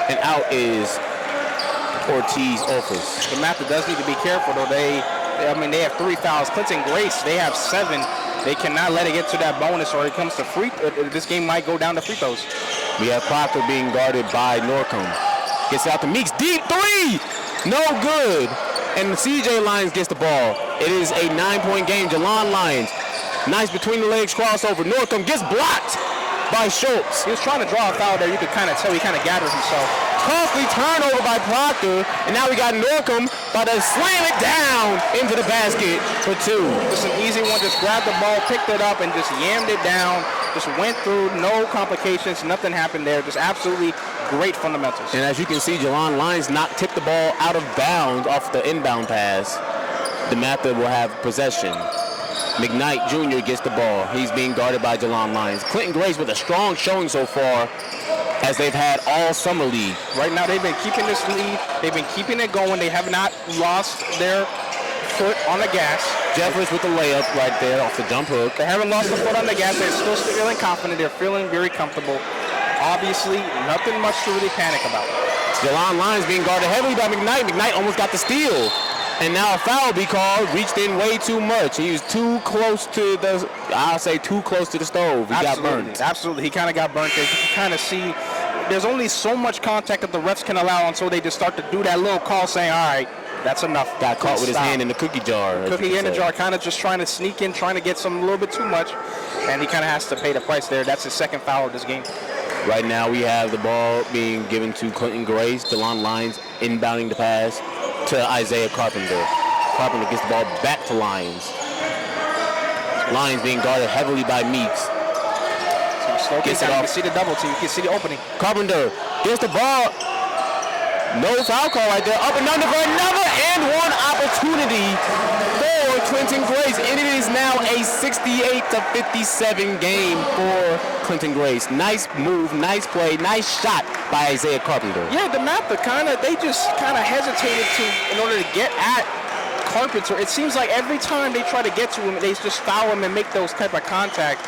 S3: And out is Ortiz Office.
S4: Dematha does need to be careful, though. They have 3 fouls. Clinton Grace, they have 7. They cannot let it get to that bonus, or it comes to this game might go down to free throws.
S3: We have Proctor being guarded by Norcombe. Gets out to Meeks. Deep 3! No good. And C.J. Lyons gets the ball. It is a 9-point game. Jalon Lyons. Nice between the legs crossover. Norcombe gets blocked by Schultz.
S4: He was trying to draw a foul there. You could kind of tell he kind of gathered himself.
S3: Costly turnover by Proctor, and now we got Norcom about to slam it down into the basket for 2.
S4: Just an easy one. Just grabbed the ball, picked it up, and just yammed it down. Just went through, no complications, nothing happened there. Just absolutely great fundamentals.
S3: And as you can see, Jelon Lyons tipped the ball out of bounds off the inbound pass. Dematha will have possession. McKnight Jr. gets the ball. He's being guarded by Jelon Lyons. Clinton Grace with a strong showing so far, as they've had all summer league.
S4: Right now, they've been keeping this lead. They've been keeping it going. They have not lost their foot on the gas.
S3: Jeffers with the layup right there off the jump hook.
S4: They haven't lost the foot on the gas. They're still feeling confident. They're feeling very comfortable. Obviously, nothing much to really panic about.
S3: Jelon Lyons being guarded heavily by McKnight. McKnight almost got the steal. And now a foul be called. Reached in way too much. He was too close to the, I'll say too close to the stove. He got burnt.
S4: Absolutely. He kind of got burnt there. You can kind of see there's only so much contact that the refs can allow until they just start to do that little call saying, all right, that's enough.
S3: Got caught with his hand in the cookie jar.
S4: Cookie in the jar, kind of just trying to sneak in, trying to get some a little bit too much. And he kind of has to pay the price there. That's his second foul of this game.
S3: Right now we have the ball being given to Clinton Grace. Jelon Lyons inbounding the pass to Isaiah Carpenter. Carpenter gets the ball back to Lyons. Lyons being guarded heavily by Meeks.
S4: So you can see the double team. You can see the opening.
S3: Carpenter gets the ball. No foul call right there. Up and under for another and one opportunity for Clinton Grace. And it is now a 68-57 game for Clinton Grace. Nice move, nice play, nice shot by Isaiah Carpenter.
S4: Yeah, Dematha they just kind of hesitated in order to get at Carpenter. It seems like every time they try to get to him, they just foul him and make those type of contact.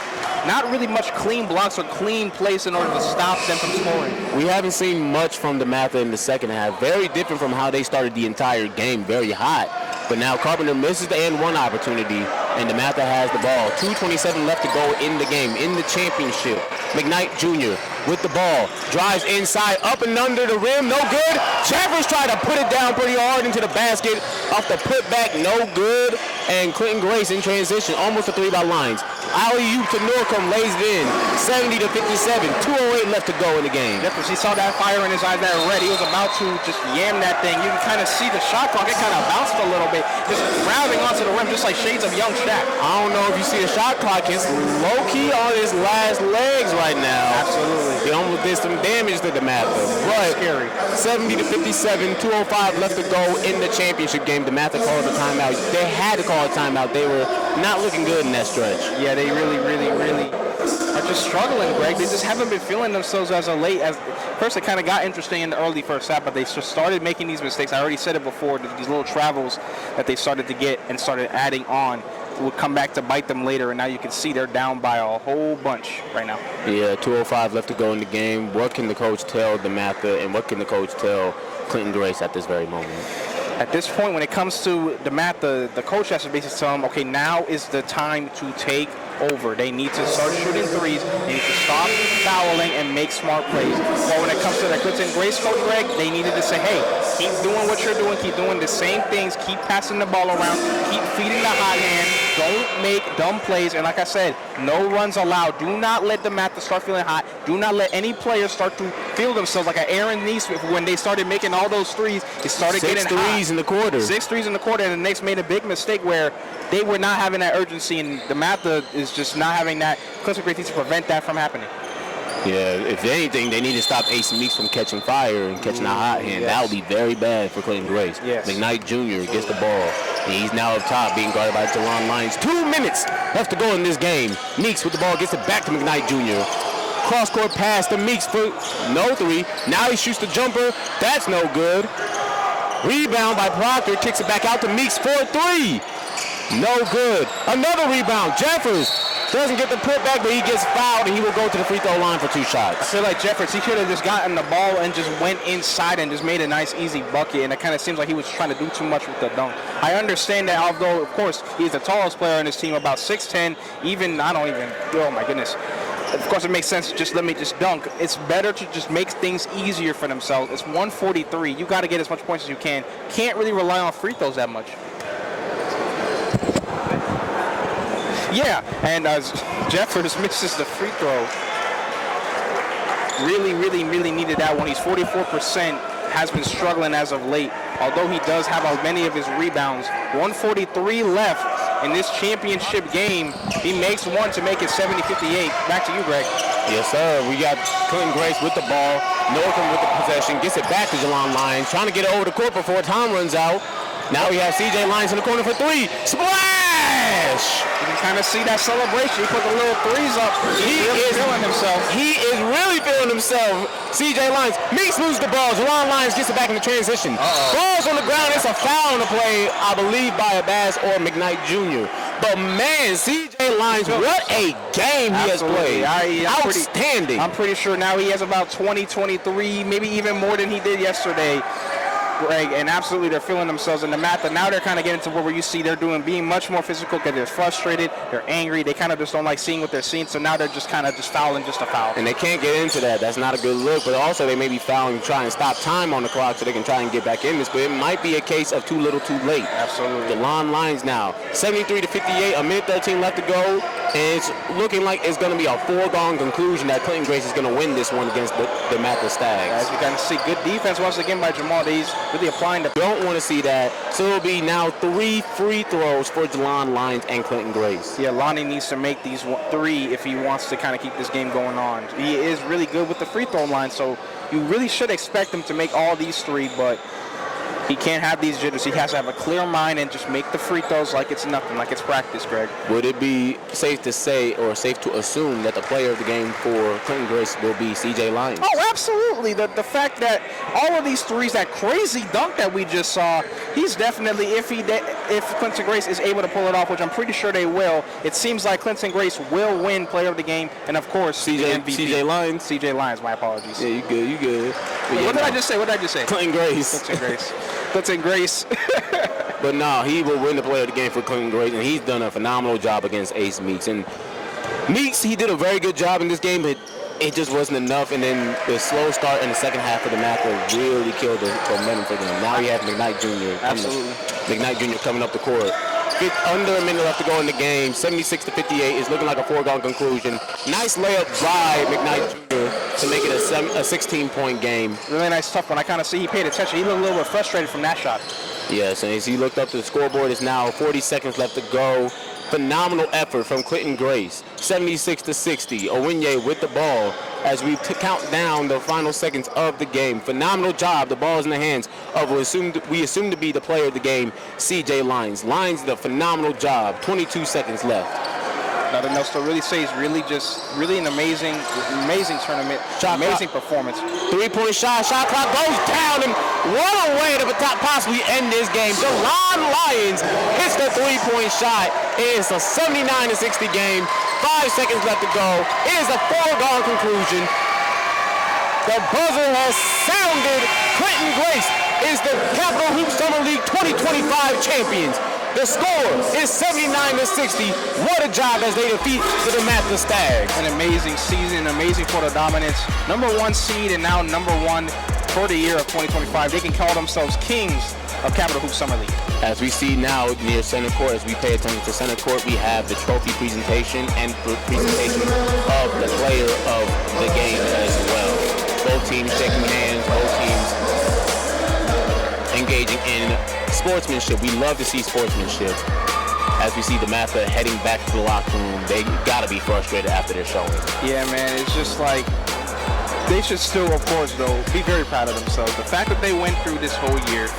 S4: Not really much clean blocks or clean plays in order to stop them from scoring.
S3: We haven't seen much from Dematha in the second half. Very different from how they started the entire game, very hot. But now Carpenter misses the and one opportunity, and Dematha has the ball. 2:27 left to go in the game, in the championship. McKnight Jr. with the ball, drives inside, up and under the rim, no good. Jeffers tried to put it down pretty hard into the basket. Off the putback, no good. And Clinton Grace in transition, almost a 3 by Lyons. Alley-oop to Norcom, lays it in, 70-57, 2:08 left to go in the game.
S4: Jeffers, he saw that fire in his eyes that red. He was about to just yam that thing. You can kind of see the shot clock. It kind of bounced a little bit, just grabbing onto the rim, just like shades of young Shaq.
S3: I don't know if you see the shot clock. It's low-key on his last legs right now.
S4: Absolutely.
S3: He almost did some damage to Dematha. But
S4: scary.
S3: 70-57, 2:05 left to go in the championship game. Dematha called a timeout. They had to call a timeout. They were not looking good in that stretch.
S4: Yeah, they really are just struggling, Greg. They just haven't been feeling themselves as first it kind of got interesting in the early first half, but they just started making these mistakes. I already said it before, these little travels that they started to get and started adding on would come back to bite them later, and now you can see they're down by a whole bunch right now.
S3: Yeah, 2:05 left to go in the game. What can the coach tell Dematha, and what can the coach tell Clinton Grace at this very moment?
S4: At this point, when it comes to Dematha, the coach has to basically tell them, okay, now is the time to take over. They need to start shooting threes. They need to stop fouling and make smart plays. But when it comes to the Clinton Grace coach, Greg, they needed to say, hey, keep doing what you're doing. Keep doing the same things. Keep passing the ball around. Keep feeding the hot hand. Don't make dumb plays. And like I said, no runs allowed. Do not let Dematha start feeling hot. Do not let any players start to feel themselves like Aaron Nesmith. When they started making all those threes, it started getting hot.
S3: 6 threes in the quarter.
S4: 6 threes in the quarter, and the Knicks made a big mistake where they were not having that urgency, and Dematha is just not having that. Clinton Grace needs to prevent that from happening.
S3: Yeah, if anything, they need to stop Ace Meeks from catching fire and catching a hot hand.
S4: Yes.
S3: That would be very bad for Clinton Grace.
S4: Yes.
S3: McKnight Jr. gets the ball. And he's now up top being guarded by Jelon Lyons. 2 minutes left to go in this game. Meeks with the ball gets it back to McKnight Jr. Cross-court pass to Meeks for no 3. Now he shoots the jumper. That's no good. Rebound by Proctor. Kicks it back out to Meeks for 3. No good. Another rebound. Jeffers doesn't get the putback, but he gets fouled, and he will go to the free throw line for 2 shots.
S4: I feel like Jeffers, he could have just gotten the ball and just went inside and just made a nice, easy bucket, and it kind of seems like he was trying to do too much with the dunk. I understand that, although, of course, he's the tallest player on his team, about 6'10", oh my goodness. Of course, it makes sense. Just let me just dunk. It's better to just make things easier for themselves. It's 143. You got to get as much points as you can. Can't really rely on free throws that much. Yeah, and Jeffers misses the free throw. Really needed that one. He's 44%, has been struggling as of late. Although he does have many of his rebounds. 143 left in this championship game. He makes one to make it 70-58. Back to you, Greg.
S3: Yes, sir. We got Clinton Grace with the ball. Northam with the possession. Gets it back to Jelon Lyons. Trying to get it over the court before time runs out. Now we have CJ Lyons in the corner for three. Splash!
S4: You can kind of see that celebration. He put the little threes up. He is feeling himself.
S3: He is really feeling himself. CJ Lyons. Meeks loses the ball. Jelon Lyons gets it back in the transition. Ball's on the ground. It's a foul on the play, I believe, by Abbas or McKnight Jr. But man, CJ Lyons, what a game he has played. Outstanding.
S4: I'm pretty sure now he has about 20, 23, maybe even more than he did yesterday. Greg, and absolutely they're feeling themselves in the Dematha. Now they're kind of getting to where you see they're being much more physical because they're frustrated, they're angry, they kind of just don't like seeing what they're seeing, so now they're just kind of just fouling just to foul.
S3: And they can't get into that. That's not a good look, but also they may be fouling to try and stop time on the clock so they can try and get back in this, but it might be a case of too little too late.
S4: Absolutely.
S3: Jelon Lyons now, 73-58, a minute 13 left to go, and it's looking like it's going to be a foregone conclusion that Clinton Grace is going to win this one against the Dematha Stags.
S4: As you can see, good defense once again by Jamal. He's really applying the...
S3: Don't want to see that. So it'll be now 3 free throws for Jelon Lyons and Clinton Grace.
S4: Yeah, Lonnie needs to make these 3 if he wants to kind of keep this game going on. He is really good with the free throw line, so you really should expect him to make all these 3, but he can't have these jitters. He has to have a clear mind and just make the free throws like it's nothing, like it's practice, Greg.
S3: Would it be safe to say or safe to assume that the player of the game for Clinton Grace will be CJ Lyons?
S4: Oh, absolutely. The fact that all of these threes, that crazy dunk that we just saw, he's definitely, if Clinton Grace is able to pull it off, which I'm pretty sure they will, it seems like Clinton Grace will win player of the game, and of course,
S3: CJ Lyons.
S4: CJ Lyons, my apologies.
S3: Yeah, you good.
S4: What did I just say?
S3: Clinton Grace.
S4: Clinton Grace.
S3: But no, he will win the player of the game for Clinton Grace, and he's done a phenomenal job against Ace Meeks. And Meeks, he did a very good job in this game, but it just wasn't enough. And then the slow start in the second half of the Dematha really killed the momentum for them. Now you have McKnight Jr.
S4: Absolutely.
S3: McKnight Jr. coming up the court. Under a minute left to go in the game. 76-58 is looking like a foregone conclusion. Nice layup by McKnight Jr. to make it a 16-point game.
S4: Really nice, tough one. I kind of see he paid attention. He looked a little bit frustrated from that shot.
S3: Yes, and as he looked up to the scoreboard, it's now 40 seconds left to go. Phenomenal effort from Clinton Grace. 76-60. Owinye with the ball as we count down the final seconds of the game. Phenomenal job. The ball is in the hands of we assume to be the player of the game, CJ Lyons. Lyons did a phenomenal job. 22 seconds left.
S4: Nothing else to really say. It's really an amazing tournament. Amazing performance.
S3: 3-point shot. Shot clock goes down, and what a way to possibly end this game. Jelon Lyons hits the 3-point shot. It is a 79-60 game. 5 seconds left to go. It is a foregone conclusion. The buzzer has sounded. Clinton Grace is the Capital Hoop Summer League 2025 champions. The score is 79-60. What a job as they defeat the Dematha Stags.
S4: An amazing season, amazing photo dominance. Number 1 seed and now number 1 for the year of 2025. They can call themselves kings of Capital Hoop Summer League.
S3: As we see now near center court, as we pay attention to center court, we have the trophy presentation and presentation of the player of the game as well. Both teams shaking hands, both teams engaging in sportsmanship. We love to see sportsmanship. As we see Dematha heading back to the locker room, they gotta be frustrated after their showing.
S4: Yeah, man, it's just like they should still, of course, though, be very proud of themselves. The fact that they went through this whole year,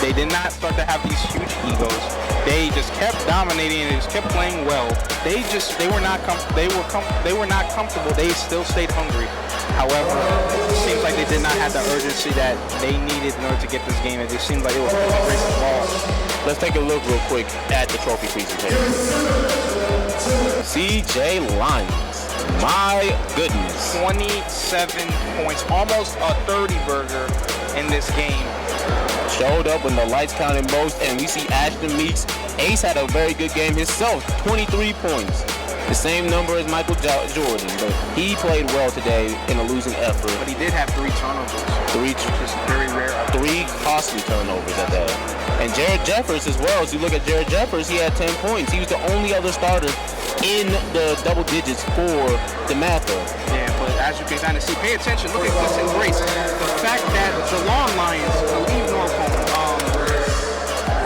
S4: they did not start to have these huge egos. They just kept dominating and just kept playing well. They were not comfortable. They still stayed hungry. However, it seems like they did not have the urgency that they needed in order to get this game. It seemed like it was a race of ball.
S3: Let's take a look real quick at the trophy presentation. CJ Lyons. My goodness.
S4: 27 points, almost a 30-burger in this game.
S3: Showed up when the lights counted most, and we see Ashton Meeks. Ace had a very good game himself, 23 points. The same number as Michael Jordan, but he played well today in a losing effort.
S4: But he did have 3 turnovers. Which is very rare.
S3: 3 costly turnovers at that. And Jared Jeffers as well. As you look at Jared Jeffers, he had 10 points. He was the only other starter in the double digits for Dematha.
S4: Yeah, but as you can kind of see, pay attention. Look at Glitz and Grace. The fact that the Lawn Lions leave Norfolk.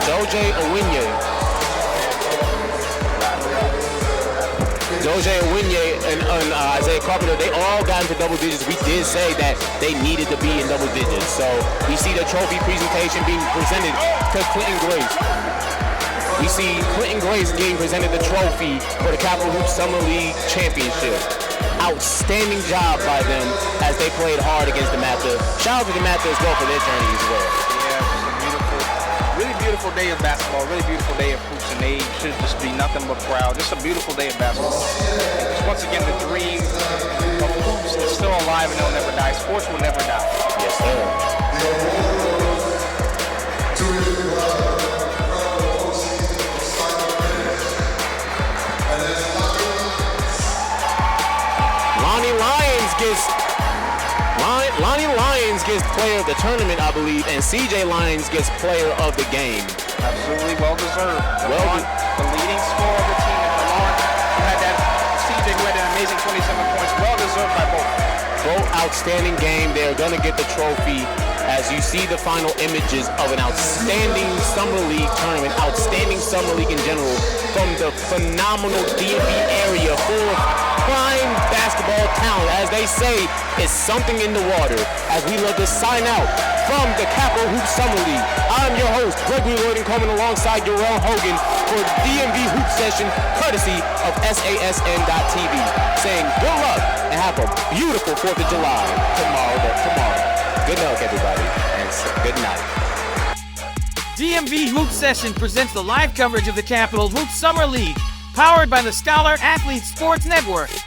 S3: Doje Owinye. and Isaiah Carpenter, they all got into double digits. We did say that they needed to be in double digits. So we see the trophy presentation being presented to Clinton Grace. We see Clinton Grace getting presented the trophy for the Capital Hoop Summer League Championship. Outstanding job by them as they played hard against Dematha. Shout out to Dematha as well for their journey as well.
S4: Yeah, really beautiful day of basketball, really beautiful day of hoops, and they should just be nothing but proud. Just a beautiful day of basketball. Just once again, the dream of hoops is still alive and it'll never die. Sports will never die.
S3: Yes, sir. Lonnie Lyons gets player of the tournament, I believe, and CJ Lyons gets player of the game.
S4: Absolutely well deserved. The leading scorer of the team at the launch, who had that CJ who had an amazing 27 points. Well deserved by both.
S3: Both outstanding game. They're going to get the trophy as you see the final images of an outstanding Summer League tournament, outstanding Summer League in general, from the phenomenal DMV area full of prime basketball talent. As they say, it's something in the water. As we love to sign out from the Capital Hoop Summer League, I'm your host, Gregory Lloyd Coleman, alongside Jarrell Hogan for DMV Hoop Session, courtesy of SASN.TV, saying good luck and have a beautiful 4th of July tomorrow. Good luck, everybody, and good night.
S1: DMV Hoop Session presents the live coverage of the Capital Hoop Summer League, powered by the Scholar Athlete Sports Network.